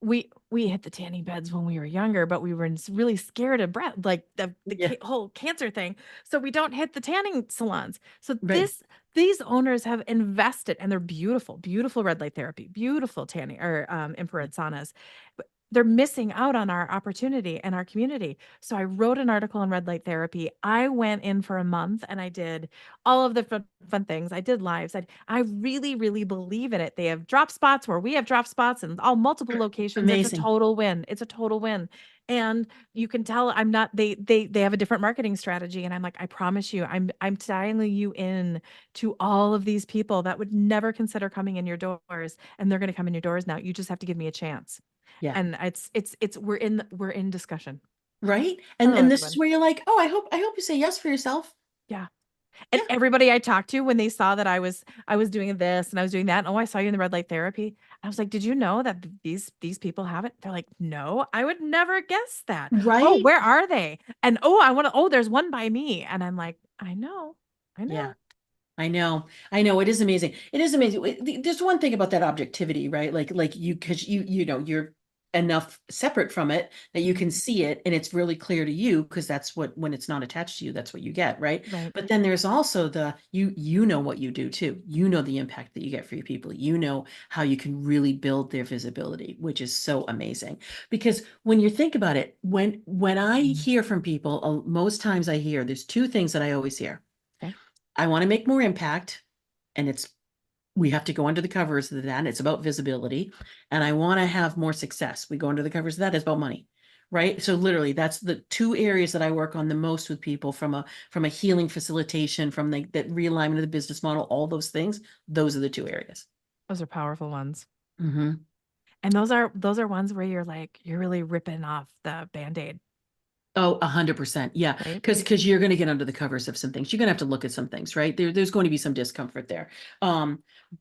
we hit the tanning beds when we were younger, but we were really scared of breath, like Yeah. whole cancer thing. So we don't hit the tanning salons. So Right. these owners have invested, and they're beautiful, beautiful red light therapy, beautiful tanning or infrared saunas. But they're missing out on our opportunity and our community. So I wrote an article on red light therapy. I went in for a month and I did all of the fun things. I did lives. I really, really believe in it. They have drop spots where we have drop spots and all multiple locations. It's a Amazing. total win. It's a total win. And you can tell I'm not they have a different marketing strategy. And I'm like, I promise you, I'm dialing you in to all of these people that would never consider coming in your doors. And they're gonna come in your doors now. You just have to give me a chance. Yeah. And it's we're in discussion. Right. I And really this is win. where you're like, oh, I hope you say yes for yourself. Yeah. And Yeah. everybody I talked to when they saw that I was doing this and I was doing that, "Oh, I saw you in the red light therapy." I was like, "Did you know that these people have it?" They're like, "No, I would never guess that." "Oh, Right. where are they?" And, "Oh, I wanna oh, there's one by me." And I'm like, "I know. I Yeah. know." I know. I know. It is amazing. It is amazing. There's one thing about that objectivity, right? Like you, because you're enough separate from it that you can Mhm. see it and it's really clear to you because that's what, when it's not attached to you, that's what you get, right? Right. But then there's also you know what you do too. You know the impact that you get for your people. You know how you can really build their visibility, which is so amazing. Because when you think about it, when I hear from people, most times I hear there's two things that I always hear. Okay. I want to make more impact, and we have to go under the covers of that. It's about visibility, and I want to have more success. We go under the covers of that. It's about money, right? So literally, that's the two areas that I work on the most with people from a healing facilitation, from that realignment of the business model, all those things. Those are the two areas. Those are powerful ones. Hmm. And those are ones where you're like, you're really ripping off the Band-Aid, Oh, 100%. Yeah. right? Because you're going to get under the covers of some things. You're going to have to look at some things, right? There's going to be some discomfort there.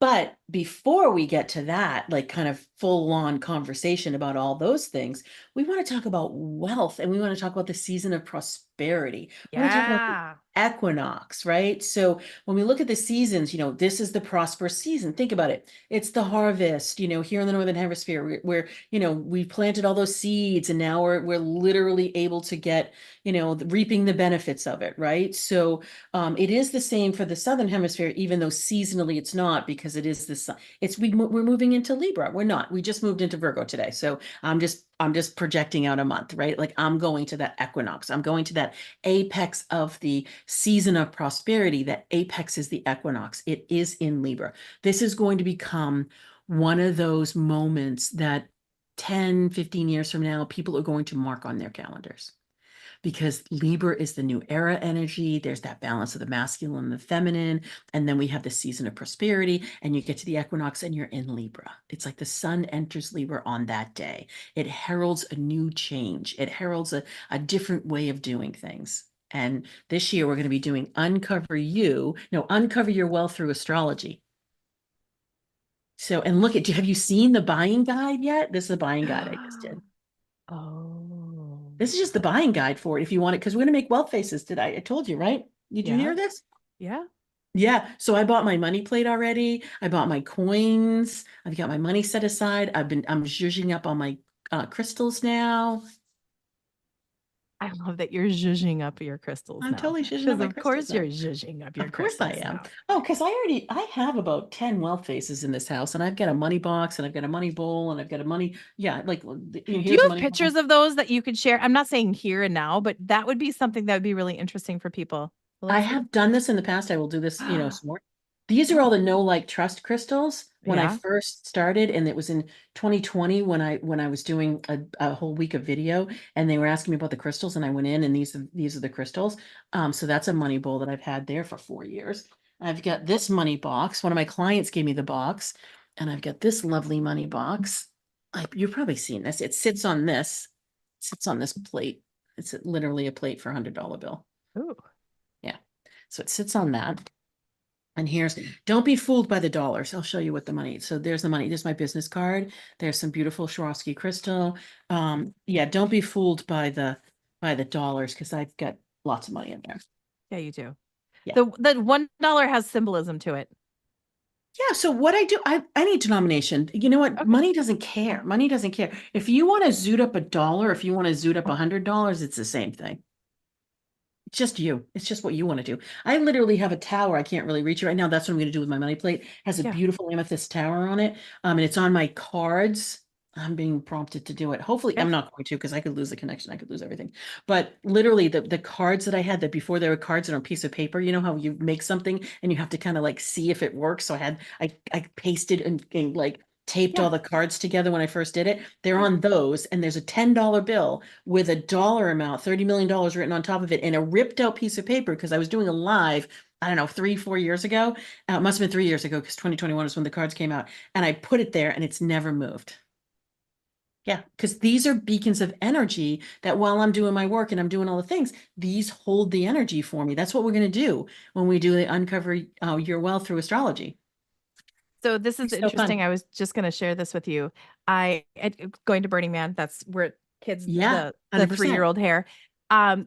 But before we get to that, like kind of full on conversation about all those things, we want to talk about wealth and we want to talk about the season of prosperity. We want to talk about the Yeah. equinox, right? So when we look at the seasons, this is the prosperous season. Think about it. It's the harvest, here in the Northern Hemisphere, where we planted all those seeds and now we're literally able to get, reaping the benefits of it, right? So it is the same for the Southern Hemisphere, even though seasonally it's not, because it is the sun. We're moving into Libra. We're not. We just moved into Virgo today. So I'm just projecting out a month, right? Like I'm going to that equinox. I'm going to that apex of the season of prosperity. That apex is the equinox. It is in Libra. This is going to become one of those moments that 10, 15 years from now, people are going to mark on their calendars because Libra is the new era energy. There's that balance of the masculine and the feminine. And then we have the season of prosperity, and you get to the equinox and you're in Libra. It's like the sun enters Libra on that day. It heralds a new change, it heralds a different way of doing things. And this year we're going to be doing Uncover Your Wealth through astrology. So, and look have you seen the buying guide yet? This is the buying guide I just did. Oh. This is just the buying guide for it if you want it, because we're going to make wealth faces today. I told you, right? Did you Yeah. hear this? Yeah. Yeah, so I bought my money plate already. I bought my coins. I've got my money set aside. I'm zhuzhing up on my crystals now. I love that you're zhuzhing up your crystals I'm now. totally zhuzhing up Because my of crystals course you're now. zhuzhing up your Of course I crystals am. now. Oh, because I have about 10 wealth vases in this house, and I've got a money box, and I've got a money bowl, and I've got a money, yeah, like Do you here's a have money pictures bowl. of those that you could share? I'm not saying here and now, but that would be something that would be really interesting for people. I Let's see. have done this in the past. I will do this, some more. These are all the no like trust crystals. When I Yeah. first started, and it was in 2020 when I was doing a whole week of video, and they were asking me about the crystals, and I went in, and these are the crystals. So that's a money bowl that I've had there for 4 years. I've got this money box. One of my clients gave me the box, and I've got this lovely money box. You've probably seen this. It sits on this plate. It's literally a plate for $100 bill. Ooh. Yeah. So it sits on that. And don't be fooled by the dollars. I'll show you what the money. So there's the money. There's my business card. There's some beautiful Swarovski crystal. Yeah, don't be fooled by the dollars because I've got lots of money in there. Yeah, you do. Yeah. The $1 has symbolism to it. Yeah. So what I do, any denomination, you know what? Okay. Money doesn't care. Money doesn't care. If you want to zoot up a dollar, if you want to zoot up $100, it's the same thing. It's just you. It's just what you want to do. I literally have a tower. I can't really reach it right now. That's what I'm going to do with my money plate. It has a Yeah. beautiful amethyst tower on it. And it's on my cards. I'm being prompted to do it. Hopefully, Okay. I'm not going to because I could lose the connection. I could lose everything. But literally, the cards that I had that before they were cards on a piece of paper, you know how you make something and you have to kind of like see if it works. So I pasted and like taped Yeah. all the cards together when I first did it. They're Yeah. on those, and there's a $10 bill with a dollar amount, $30 million written on top of it, and a ripped out piece of paper because I was doing a live, I don't know, 3, 4 years ago. It must have been 3 years ago because 2021 is when the cards came out. And I put it there and it's never moved. Yeah, because these are beacons of energy that while I'm doing my work and I'm doing all the things, these hold the energy for me. That's what we're going to do when we do the Uncover Your Wealth through astrology. So this is It's so interesting. fun. I was just going to share this with you. Going to Burning Man. That's where kids Yeah, the 100%. 3-year-old hair.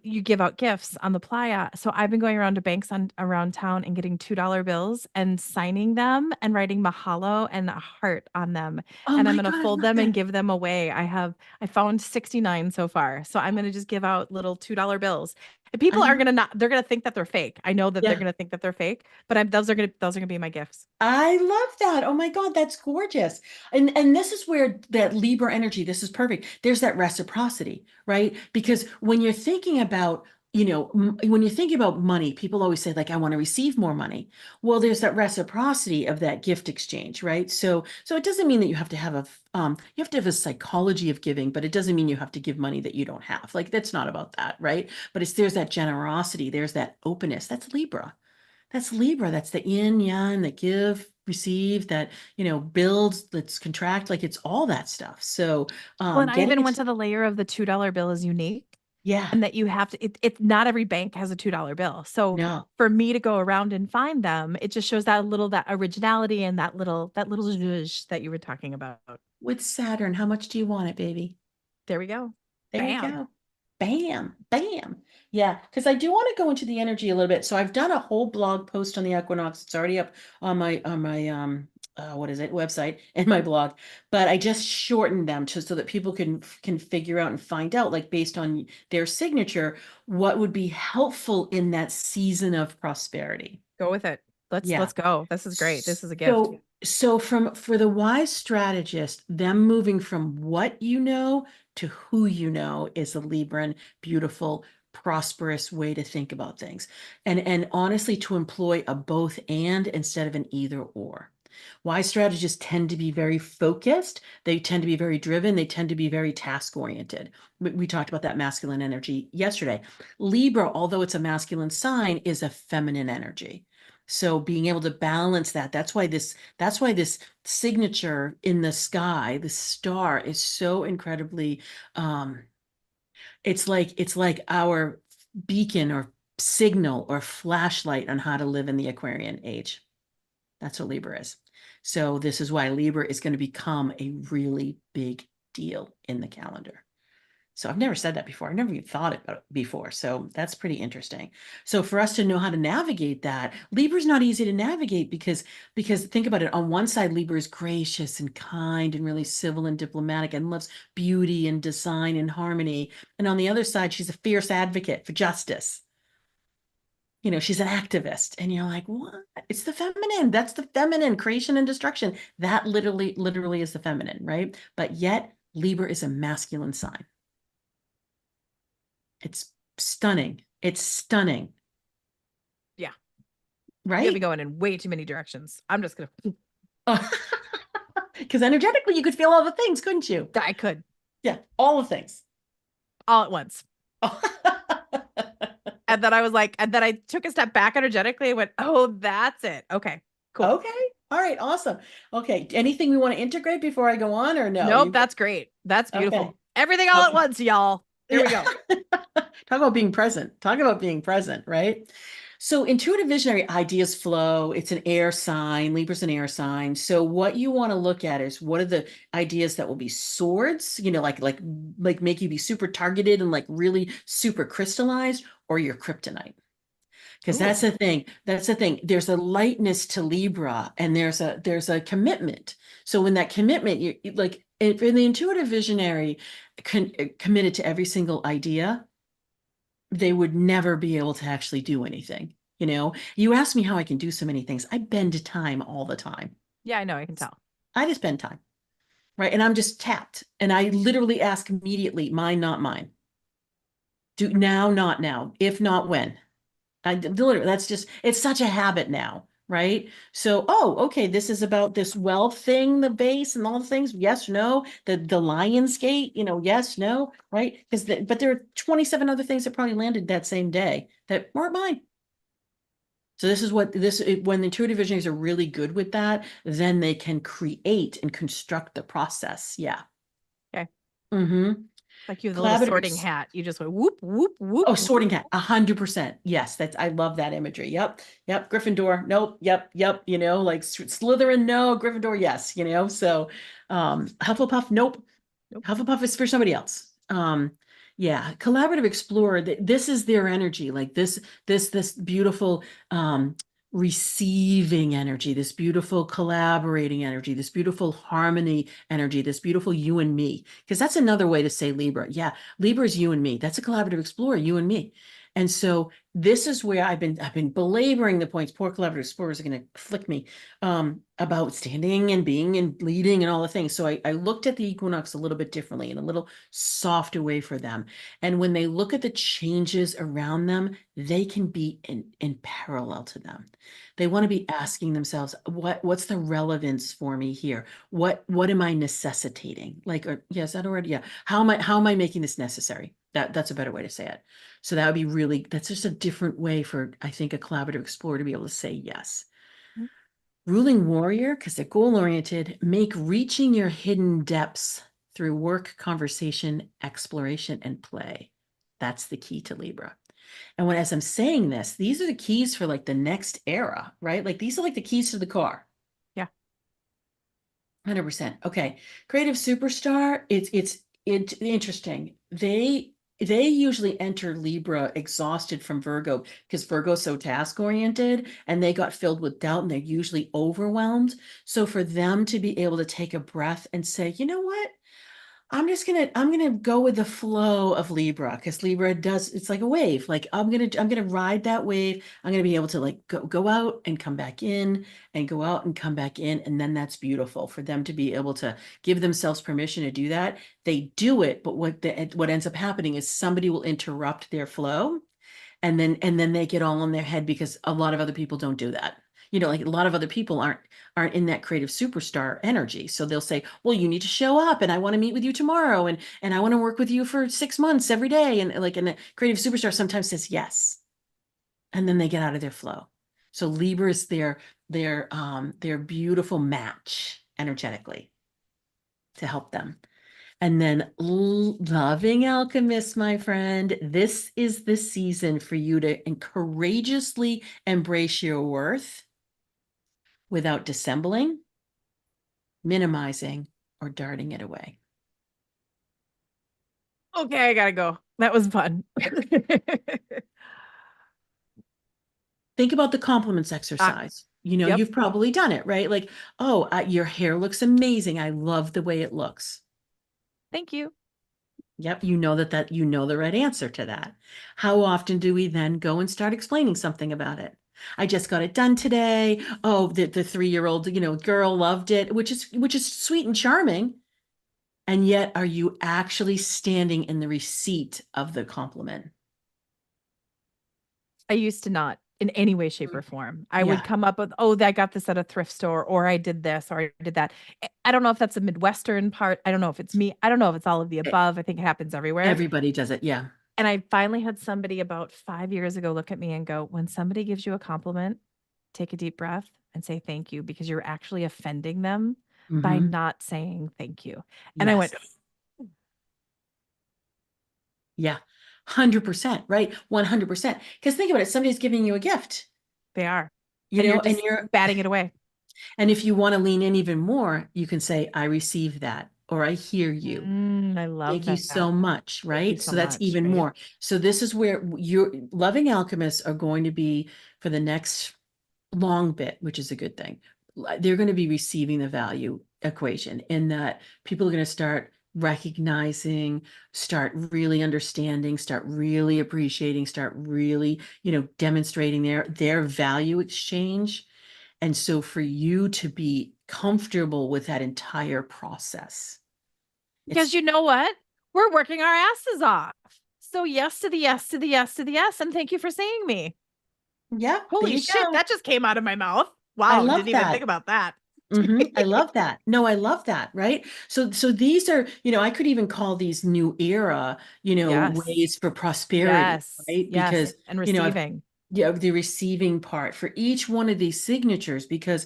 You give out gifts on the playa. So I've been going around to banks on around town and getting $2 bills and signing them and writing mahalo and a heart on them. Oh And I'm my going to God, I fold love them and that. give them away. I found 69 so far. So I'm going to just give out little $2 bills. And people I are love going to not they're going to think that they're fake. I know that they're Yeah. going to think that they're fake, but those are going to be my gifts. I love that. Oh my God, that's gorgeous. And this is where that Libra energy, this is perfect. There's that reciprocity, right? Because when you're thinking about, when you're thinking about money, people always say like, I want to receive more money. Well, there's that reciprocity of that gift exchange, right? So it doesn't mean that you have to have you have to have a psychology of giving, but it doesn't mean you have to give money that you don't have. Like that's not about that, right? But there's that generosity, there's that openness. That's Libra. That's Libra. That's the yin, yang, that give, receive, that, builds, let's contract, like it's all that stuff. So Well, and I getting even it, went to the layer of the $2 bill is unique yeah, and that you have to it's not every bank has a $2 bill. So no. for me to go around and find them, it just shows that originality and that little zhuzh that you were talking about. With Saturn, how much do you want it, baby? There we go. There you Bam. go. Bam, bam. Yeah, because I do want to go into the energy a little bit. So I've done a whole blog post on the equinox. It's already up on my what is it, website and my blog. But I just shortened them just so that people can figure out and find out, like based on their signature, what would be helpful in that season of prosperity. Go with it. Yeah. Let's go. This is great. This is a gift. So for the wise strategist, them moving from what you know to who you know is a Libran beautiful, prosperous way to think about things. And honestly, to employ a both and instead of an either or. Wise strategists tend to be very focused. They tend to be very driven. They tend to be very task oriented. We talked about that masculine energy yesterday. Libra, although it's a masculine sign, is a feminine energy. So being able to balance that, that's why this signature in the sky, the star is so incredibly it's like our beacon or signal or flashlight on how to live in the Aquarian age. That's what Libra is. So this is why Libra is going to become a really big deal in the calendar. So I've never said that before. I've never even thought about it before. So that's pretty interesting. So for us to know how to navigate that, Libra is not easy to navigate because think about it. On one side, Libra is gracious and kind and really civil and diplomatic and loves beauty and design and harmony. And on the other side, she's a fierce advocate for justice. She's an activist. And you're like, what? It's the feminine. That's the feminine, creation and destruction. That literally is the feminine, right? But yet Libra is a masculine sign. It's stunning. It's stunning, Yeah. You have me right? going in way too many directions. I'm just gonna Because energetically, you could feel all the things, couldn't you? I could Yeah, all the things. all at once. And then I was like, and then I took a step back energetically and went, oh, that's it. Okay, cool. Okay. All right. Awesome. Okay. Anything we want to integrate before I go on or no? Nope, You that's great. That's okay. beautiful. Everything all at Okay. once, y'all. Here we Yeah. go. Talk about being present. Talk about being present, right? So intuitive visionary ideas flow. It's an air sign. Libra's an air sign. So what you want to look at is what are the ideas that will be swords, like make you be super targeted and like really super crystallized, or your kryptonite. Because Ooh, that's the thing. That's the thing. There's a lightness to Libra, and there's a commitment. So when that commitment, like if the intuitive visionary committed to every single idea, they would never be able to actually do anything. You ask me how I can do so many things. I bend time all the time. yeah, I know. I can tell. I just bend time, right? And I'm just tapped, and I literally ask immediately, mine, not mine. Do now, not now. If not, when? I literally, that's just, it's such a habit now, right? So, oh, okay, this is about this wealth thing, the base and all the things. Yes, no, the Lion's Gate, yes, no, right? But there are 27 other things that probably landed that same day that weren't mine. So this is when the intuitive visionaries are really good with that, then they can create and construct the process. Yeah. Okay. Mm-hmm. Like you have the little Collaborative sorting hat. You just went whoop, whoop, whoop, Oh, whoop. sorting hat, 100%. Yes, I love that imagery. Yep, yep. Gryffindor, nope, yep. Like Slytherin, no. Gryffindor, yes. So, Hufflepuff, nope. Nope. Hufflepuff is for somebody else. Yeah, collaborative explorer. This is their energy. Like this beautiful receiving energy, this beautiful collaborating energy, this beautiful harmony energy, this beautiful you and me. Because that's another way to say Libra. Yeah, Libra is you and me. That's a collaborative explorer, you and me. And so this is where I've been belaboring the points. Poor collaborative explorers are going to flick me about standing and being and leading and all the things. So I looked at the equinox a little bit differently in a little softer way for them. And when they look at the changes around them, they can be in parallel to them. They want to be asking themselves, what's the relevance for me here? What am I necessitating? Like, yes, that already, yeah. How am I making this necessary? That's a better way to say it. So that would be that's just a different way for, I think, a collaborative explorer to be able to say yes. Ruling warrior, because they're goal oriented, make reaching your hidden depths through work, conversation, exploration, and play. That's the key to Libra. And as I'm saying this, these are the keys for like the next era, right? Like these are like the keys to the car. Yeah. 100%. Okay. Creative superstar, it's interesting. They usually enter Libra exhausted from Virgo because Virgo's so task oriented and they got filled with doubt and they're usually overwhelmed. So for them to be able to take a breath and say, you know what? I'm gonna go with the flow of Libra because Libra it's like a wave. Like I'm gonna ride that wave. I'm gonna be able to like go out and come back in and go out and come back in. And then that's beautiful for them to be able to give themselves permission to do that. They do it, but what ends up happening is somebody will interrupt their flow and then they get all in their head because a lot of other people don't do that. Like a lot of other people aren't in that creative superstar energy. So they'll say, well, you need to show up and I want to meet with you tomorrow and I want to work with you for 6 months every day. And a creative superstar sometimes says yes. And then they get out of their flow. So Libra is their beautiful match energetically to help them. And then loving alchemist, my friend, this is the season for you to courageously embrace your worth without dissembling, minimizing, or darting it away. Okay, I gotta go. That was fun. Think about the compliments Ah, exercise. yep. You've probably done it, right? Like, oh, your hair looks amazing. I love the way it looks. Thank you. Yep, you know that you know the right answer to that. How often do we then go and start explaining something about it? I just got it done today. Oh, the 3-year-old, girl loved it, which is sweet and charming. And yet, are you actually standing in the receipt of the compliment? I used to not in any way, shape, or form. I would Yeah, come up with, oh, I got this at a thrift store, or I did this, or I did that. I don't know if that's a Midwestern part. I don't know if it's me. I don't know if it's all of the e- above. I think it happens everywhere. everybody does it. Yeah. And I finally had somebody about 5 years ago look at me and go, when somebody gives you a compliment, take a deep breath and say thank you because you're actually offending them by Hmm. not saying thank you. And I went, Yes. Yeah. 100%, right? 100%. Because think about it, somebody's giving you a gift, they are. you And you're know, and just you're batting it away. and if you want to lean in even more, you can say, I receive that, or I hear you. I love Thank you that. so much, Thank you right? so So that's much. even Right. more. So this is where your loving alchemists are going to be for the next long bit, which is a good thing. They're going to be receiving the value equation in that people are going to start recognizing, start really understanding, start really appreciating, start really, demonstrating their value exchange. And so for you to be comfortable with that entire process, Because it's you know what? We're working our asses off. So yes to the yes to the yes to the yes. And thank you for saying me. yeah, there Holy you shit, go. that just came out of my mouth. I Wow, love didn't even think that. about that. I love that. No, I love that, right? So these are, I could even call these new era, Yes. ways for prosperity, Yes. right? Yes. Because, And I've receiving. yeah, the receiving part for each one of these signatures, because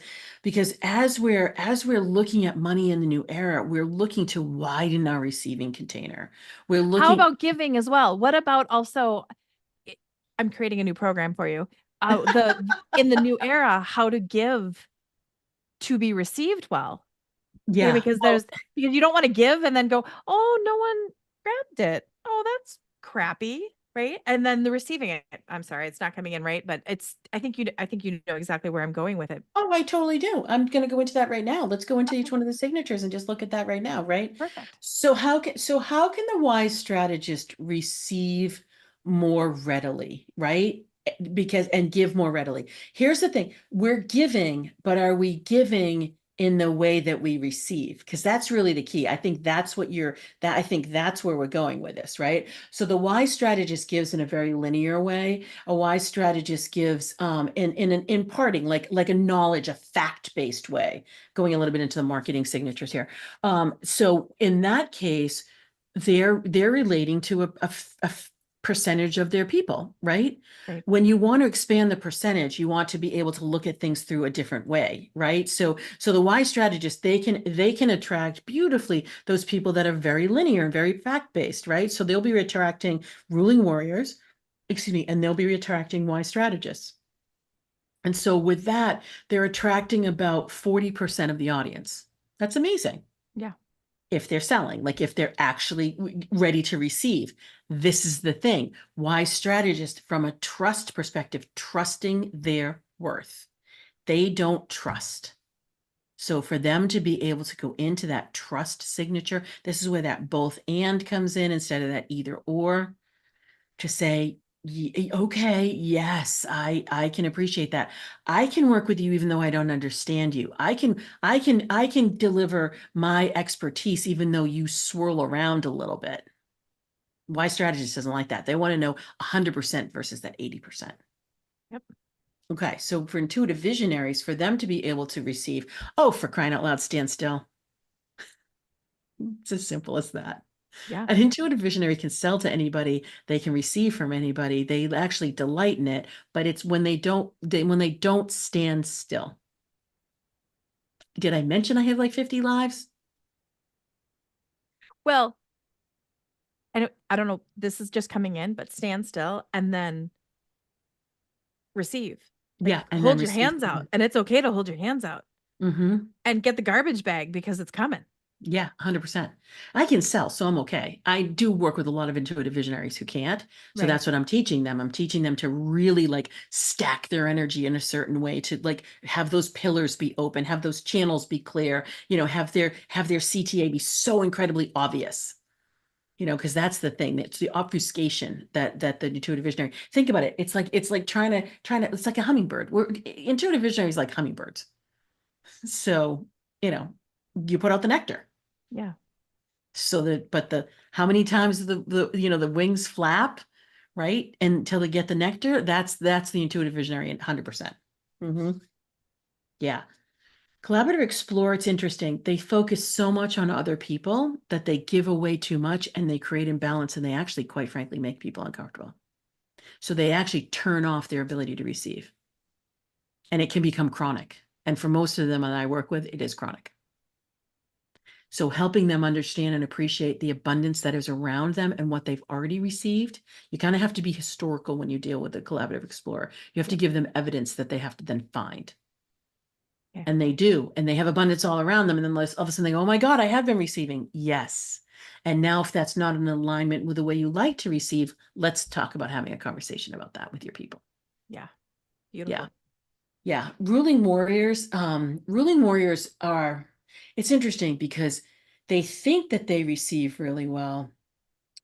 as we're looking at money in the new era, we're looking to widen our receiving container. We're How looking, about giving as well? What about also I- I'm creating a new program for you. The in the new era, how to give to be received well. Okay, yeah. because Well, because you don't want to give and then go, "Oh, no one grabbed it. Oh, that's crappy." Right? And then the receiving it. I'm sorry, it's not coming in right, but I think you know exactly where I'm going with it. oh, I totally do. I'm going to go into that right now. Let's go into each one of the signatures and just look at that right now, right? Perfect. So how can the wise strategist receive more readily, right? Because and give more readily. Here's the thing. We're giving, but are we giving in the way that we receive? Because that's really the key. I think that's where we're going with this, right? So the wise strategist gives in a very linear way. A wise strategist gives in an imparting, like a knowledge, a fact-based way, going a little bit into the marketing signatures here. So in that case, they're relating to a percentage of their people, right? Right. When you want to expand the percentage, you want to be able to look at things through a different way, right? So the wise strategist, they can attract beautifully those people that are very linear and very fact-based, right? So they'll be attracting ruling warriors, excuse me, and they'll be attracting wise strategists. And so with that, they're attracting about 40% of the audience. That's amazing Yeah. if they're selling, like if they're actually ready to receive. This is the thing. Why strategist from a trust perspective, trusting their worth. They don't trust. So for them to be able to go into that trust signature, this is where that both and comes in instead of that either or, to say, okay, yes, I can appreciate that. I can work with you even though I don't understand you. I can deliver my expertise even though you swirl around a little bit. Why strategist doesn't like that? They want to know 100% versus that 80%. Yep. Okay, so for intuitive visionaries, for them to be able to receive, oh, for crying out loud, stand still. It's as simple as that. Yeah. An intuitive visionary can sell to anybody, they can receive from anybody, they actually delight in it, but it's when they don't stand still. Did I mention I have like 50 lives? Well, I don't know. This is just coming in, but stand still and then receive. Like Yeah, and then hold your receive. hands out. And it's okay to hold your hands out Mm-hmm. and get the garbage bag because it's coming. Yeah, 100%. I can sell, so I'm okay. I do work with a lot of intuitive visionaries who can't. So Right. that's what I'm teaching them. I'm teaching them to really like stack their energy in a certain way, to like have those pillars be open, have those channels be clear, have their CTA be so incredibly obvious. Because that's the thing. It's the obfuscation that the intuitive visionary. Think about it. It's like trying to it's like a hummingbird. We're intuitive visionaries like hummingbirds. So, you know, you put out the nectar. Yeah. So that, but the how many times the wings flap, right? Until they get the nectar, that's the intuitive visionary 100%. Hmm. Yeah. Collaborative explorer, it's interesting. They focus so much on other people that they give away too much and they create imbalance and they actually, quite frankly, make people uncomfortable. So they actually turn off their ability to receive. And it can become chronic. And for most of them that I work with, it is chronic. So helping them understand and appreciate the abundance that is around them and what they've already received. You kind of have to be historical when you deal with the collaborative explorer. You have to Yeah. give them evidence that they have to then find. Okay. And they do, and they have abundance all around them. And then all of a sudden they go, oh my God, I have been receiving. Yes. And now, if that's not in alignment with the way you like to receive, let's talk about having a conversation about that with your people. Yeah. Yeah. Beautiful. Yeah. Ruling warriors are, it's interesting because they think that they receive really well,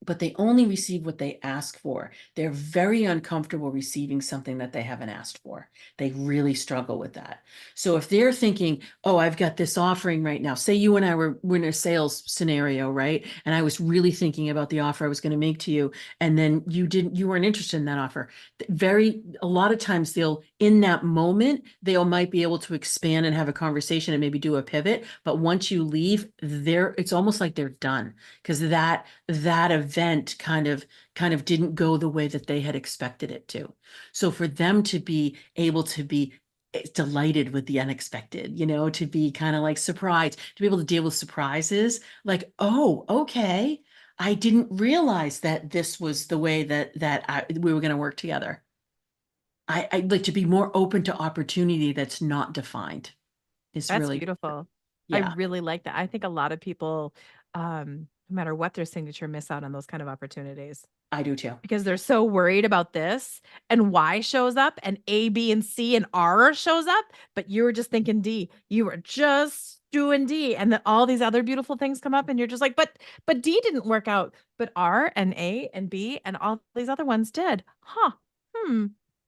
but they only receive what they ask for. They're very uncomfortable receiving something that they haven't asked for. They really struggle with that. So if they're thinking, oh, I've got this offering right now, say you and I were in a sales scenario, right? And I was really thinking about the offer I was going to make to you, and then you weren't interested in that offer. A lot of times in that moment, they might be able to expand and have a conversation and maybe do a pivot. But once you leave, it's almost like they're done because that event kind of didn't go the way that they had expected it to. So for them to be able to be delighted with the unexpected, to be kind of like surprised, to be able to deal with surprises, like, oh, okay, I didn't realize that this was the way that we were going to work together. I'd like to be more open to opportunity that's not defined. Is That's really, beautiful. I yeah, really like that. I think a lot of people, no matter what their signature, miss out on those kind of opportunities I do too. because they're so worried about this and Y shows up and A, B, and C and R shows up, but you were just thinking D. You were just doing D, and then all these other beautiful things come up, and you're just like, but D didn't work out, but R and A and B and all these other ones did. Huh. Hmm.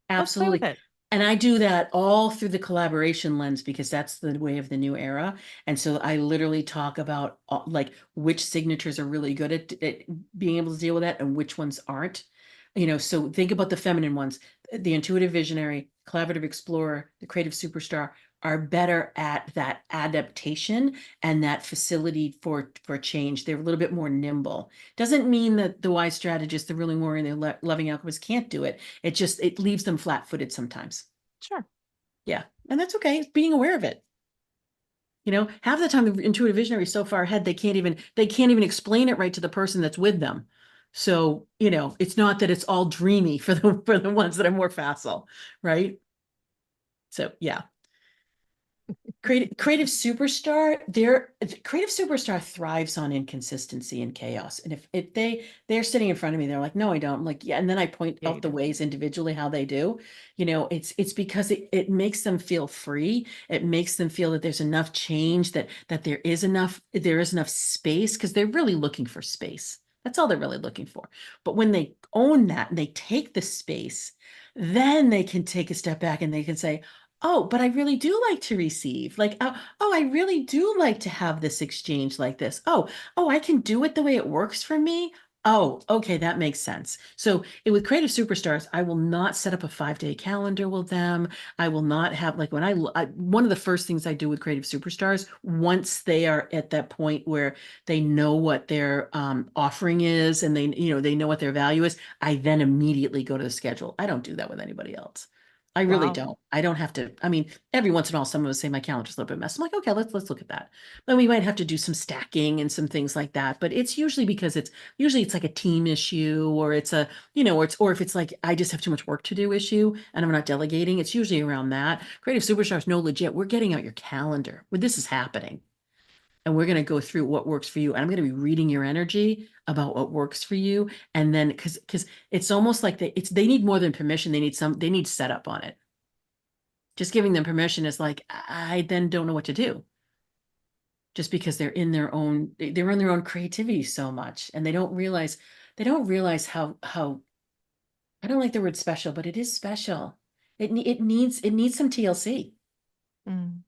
Let's play with Absolutely. it. And I do that all through the collaboration lens because that's the way of the new era. And so I literally talk about like which signatures are really good at being able to deal with that and which ones aren't. So think about the feminine ones. The intuitive visionary, collaborative explorer, the creative superstar are better at that adaptation and that facility for change. They're a little bit more nimble. Doesn't mean that the wise strategist, the ruling warrior, and the loving alchemist can't do it. It leaves them flat-footed sometimes. Sure. Yeah. And that's okay. It's being aware of it. Half the time the intuitive visionary is so far ahead they can't even explain it right to the person that's with them. So, it's not that it's all dreamy for the ones that are more facile, right? So yeah. Creative superstar, creative superstar thrives on inconsistency and chaos. And if they're sitting in front of me, they're like, no, I don't. I'm like, yeah. And then I point Yeah, you out the do. ways individually how they do. It's because it makes them feel free. It makes them feel that there's enough change, that there is enough space, because they're really looking for space. That's all they're really looking for. But when they own that and they take the space, then they can take a step back and they can say, oh, but I really do like to receive. Like, oh, I really do like to have this exchange like this. Oh, I can do it the way it works for me. Oh, okay, that makes sense. So with creative superstars, I will not set up a 5-day calendar with them. I will not have like one of the first things I do with creative superstars, once they are at that point where they know what their offering is and they know what their value is, I then immediately go to the schedule. I don't do that with anybody else. I really Wow. don't. I don't have to. I mean, every once in a while, someone would say my calendar's a little bit messy. I'm like, okay, let's look at that. Then we might have to do some stacking and some things like that. But it's usually because it's like a team issue, or it's or if it's like I just have too much work to do issue and I'm not delegating. It's usually around that. Creative superstars, no, legit. We're getting out your calendar. Well, this is happening. and we're going to go through what works for you. And I'm going to be reading your energy about what works for you. And then because it's almost like they need more than permission. They need setup on it. Just giving them permission is like, I then don't know what to do. Just because they're in their own creativity so much, and they don't realize how I don't like the word special, but it is special. It needs some TLC. Mm,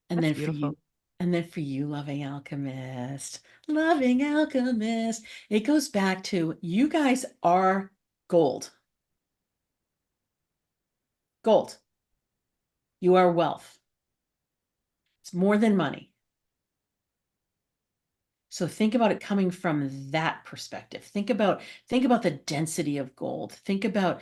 And that's then for you, beautiful. loving alchemist, it goes back to you guys are gold. Gold. You are wealth. It's more than money. So think about it coming from that perspective. Think about the density of gold. Think about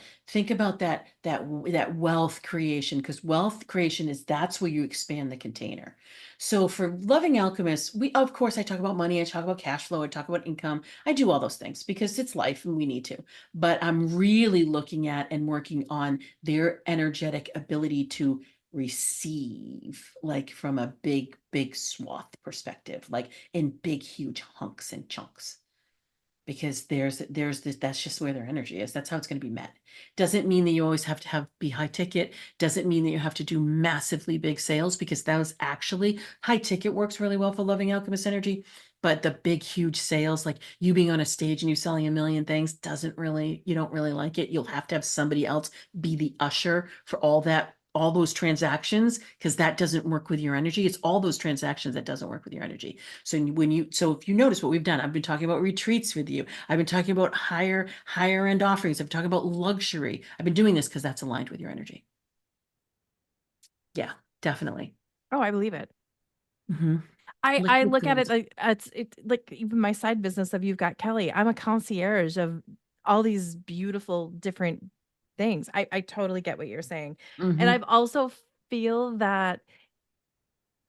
that wealth creation, because wealth creation that's where you expand the container. So for loving alchemists, we of course I talk about money, I talk about cash flow, I talk about income. I do all those things because it's life and we need to. But I'm really looking at and working on their energetic ability to receive, like from a big swath perspective, like in big huge hunks and chunks, because there's this, that's just where their energy is. That's how it's going to be met. Doesn't mean that you always have to be high ticket. Doesn't mean that you have to do massively big sales, because that was actually high ticket works really well for loving alchemist energy. But the big huge sales, like you being on a stage and you selling a million things, you don't really like it. You'll have to have somebody else be the usher for all those transactions, because that doesn't work with your energy. It's all those transactions that doesn't work with your energy. So if you notice what we've done, I've been talking about retreats with you. I've been talking about higher end offerings. I've been talking about luxury. I've been doing this because that's aligned with your energy. Yeah, definitely. Oh, I believe it. Hmm. I Liquid look at it gold. like it's like even my side business of You've Got Kelly. I'm a concierge of all these beautiful different things. I totally get what you're saying. And Hmm. I've also feel that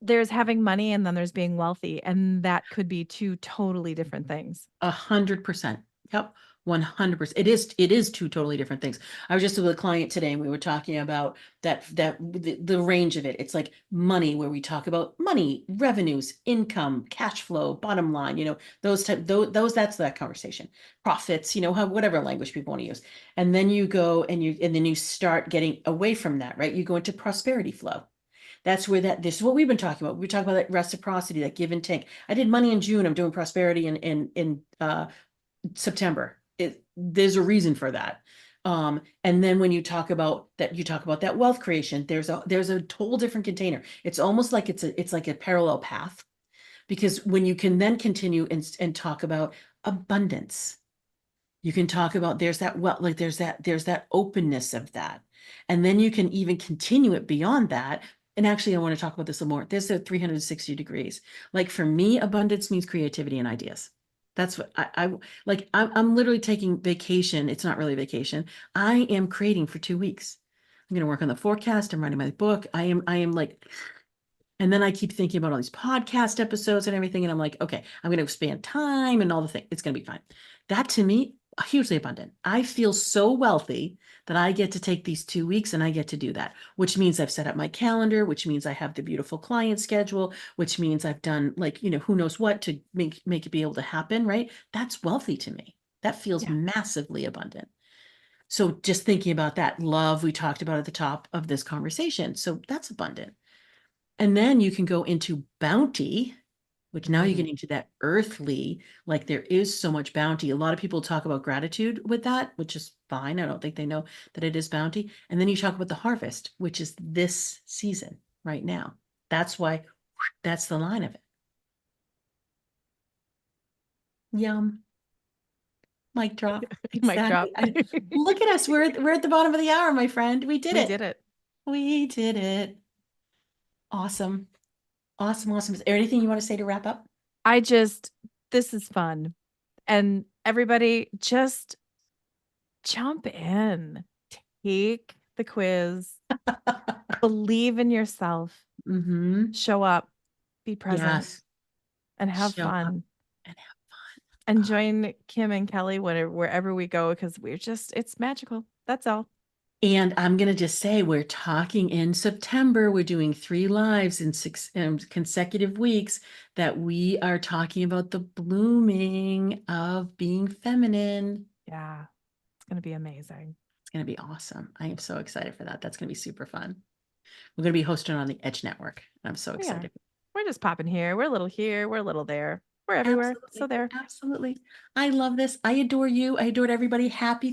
there's having money and then there's being wealthy, and that could be two totally different things. 100%. Yep. 100%. It is two totally different things. I was just with a client today and we were talking about the range of it. It's like money, where we talk about money, revenues, income, cash flow, bottom line, those that's that conversation. Profits, whatever language people want to use. And then you go and then you start getting away from that, right? You go into prosperity flow. That's where this is what we've been talking about. We talk about that reciprocity, that give and take. I did money in June. I'm doing prosperity in September. There's a reason for that. And then when you talk about that wealth creation, there's a whole different container. It's almost like it's like a parallel path, because when you can then continue and talk about abundance, you can talk about there's that like there's that openness of that. And then you can even continue it beyond that. And actually, I want to talk about this a little more. There's the 360 degrees. Like for me, abundance means creativity and ideas. That's what I like. I'm literally taking vacation. It's not really vacation. I am creating for 2 weeks. I'm going to work on the forecast. I'm writing my book. I am like, and then I keep thinking about all these podcast episodes and everything. And I'm like, okay, I'm going to expand time and all the things. It's going to be fine. That to me, hugely abundant. I feel so wealthy that I get to take these 2 weeks and I get to do that, which means I've set up my calendar, which means I have the beautiful client schedule, which means I've done, like, who knows what to make it be able to happen, right? That's wealthy to me. That feels Yeah. massively abundant. So just thinking about that love we talked about at the top of this conversation. So that's abundant. And then you can go into bounty, which now you're Mm. getting to that earthly, like there is so much bounty. A lot of people talk about gratitude with that, which is fine. I don't think they know that it is bounty. And then you talk about the harvest, which is this season right now. That's why that's the line of it. Yum. Mic drop. Mic drop. Exactly. Look at us. We're at the bottom of the hour, my friend. We did We it. did it. We did it. Awesome. Awesome. Awesome. Is there anything you want to say to wrap up? I just This is fun. And everybody just jump in. Take the quiz. Believe in yourself. Mm-hmm. Show up. Be present Yes. and have Show up fun. and have And fun. join Kim and Kelly wherever we go, because it's magical. That's all. And I'm going to just say we're talking in September. We're doing 3 lives in 6 consecutive weeks that we are talking about the blooming of being feminine. Yeah, it's gonna be amazing. It's going to be awesome. I am so excited for that. That's going to be super fun. We're going to be hosting on the Edge Network. I'm so We are. excited. We're just popping here. We're a little here. We're a little there. We're everywhere. So Absolutely. there. Absolutely. I love this. I adore you. I adored everybody. Happy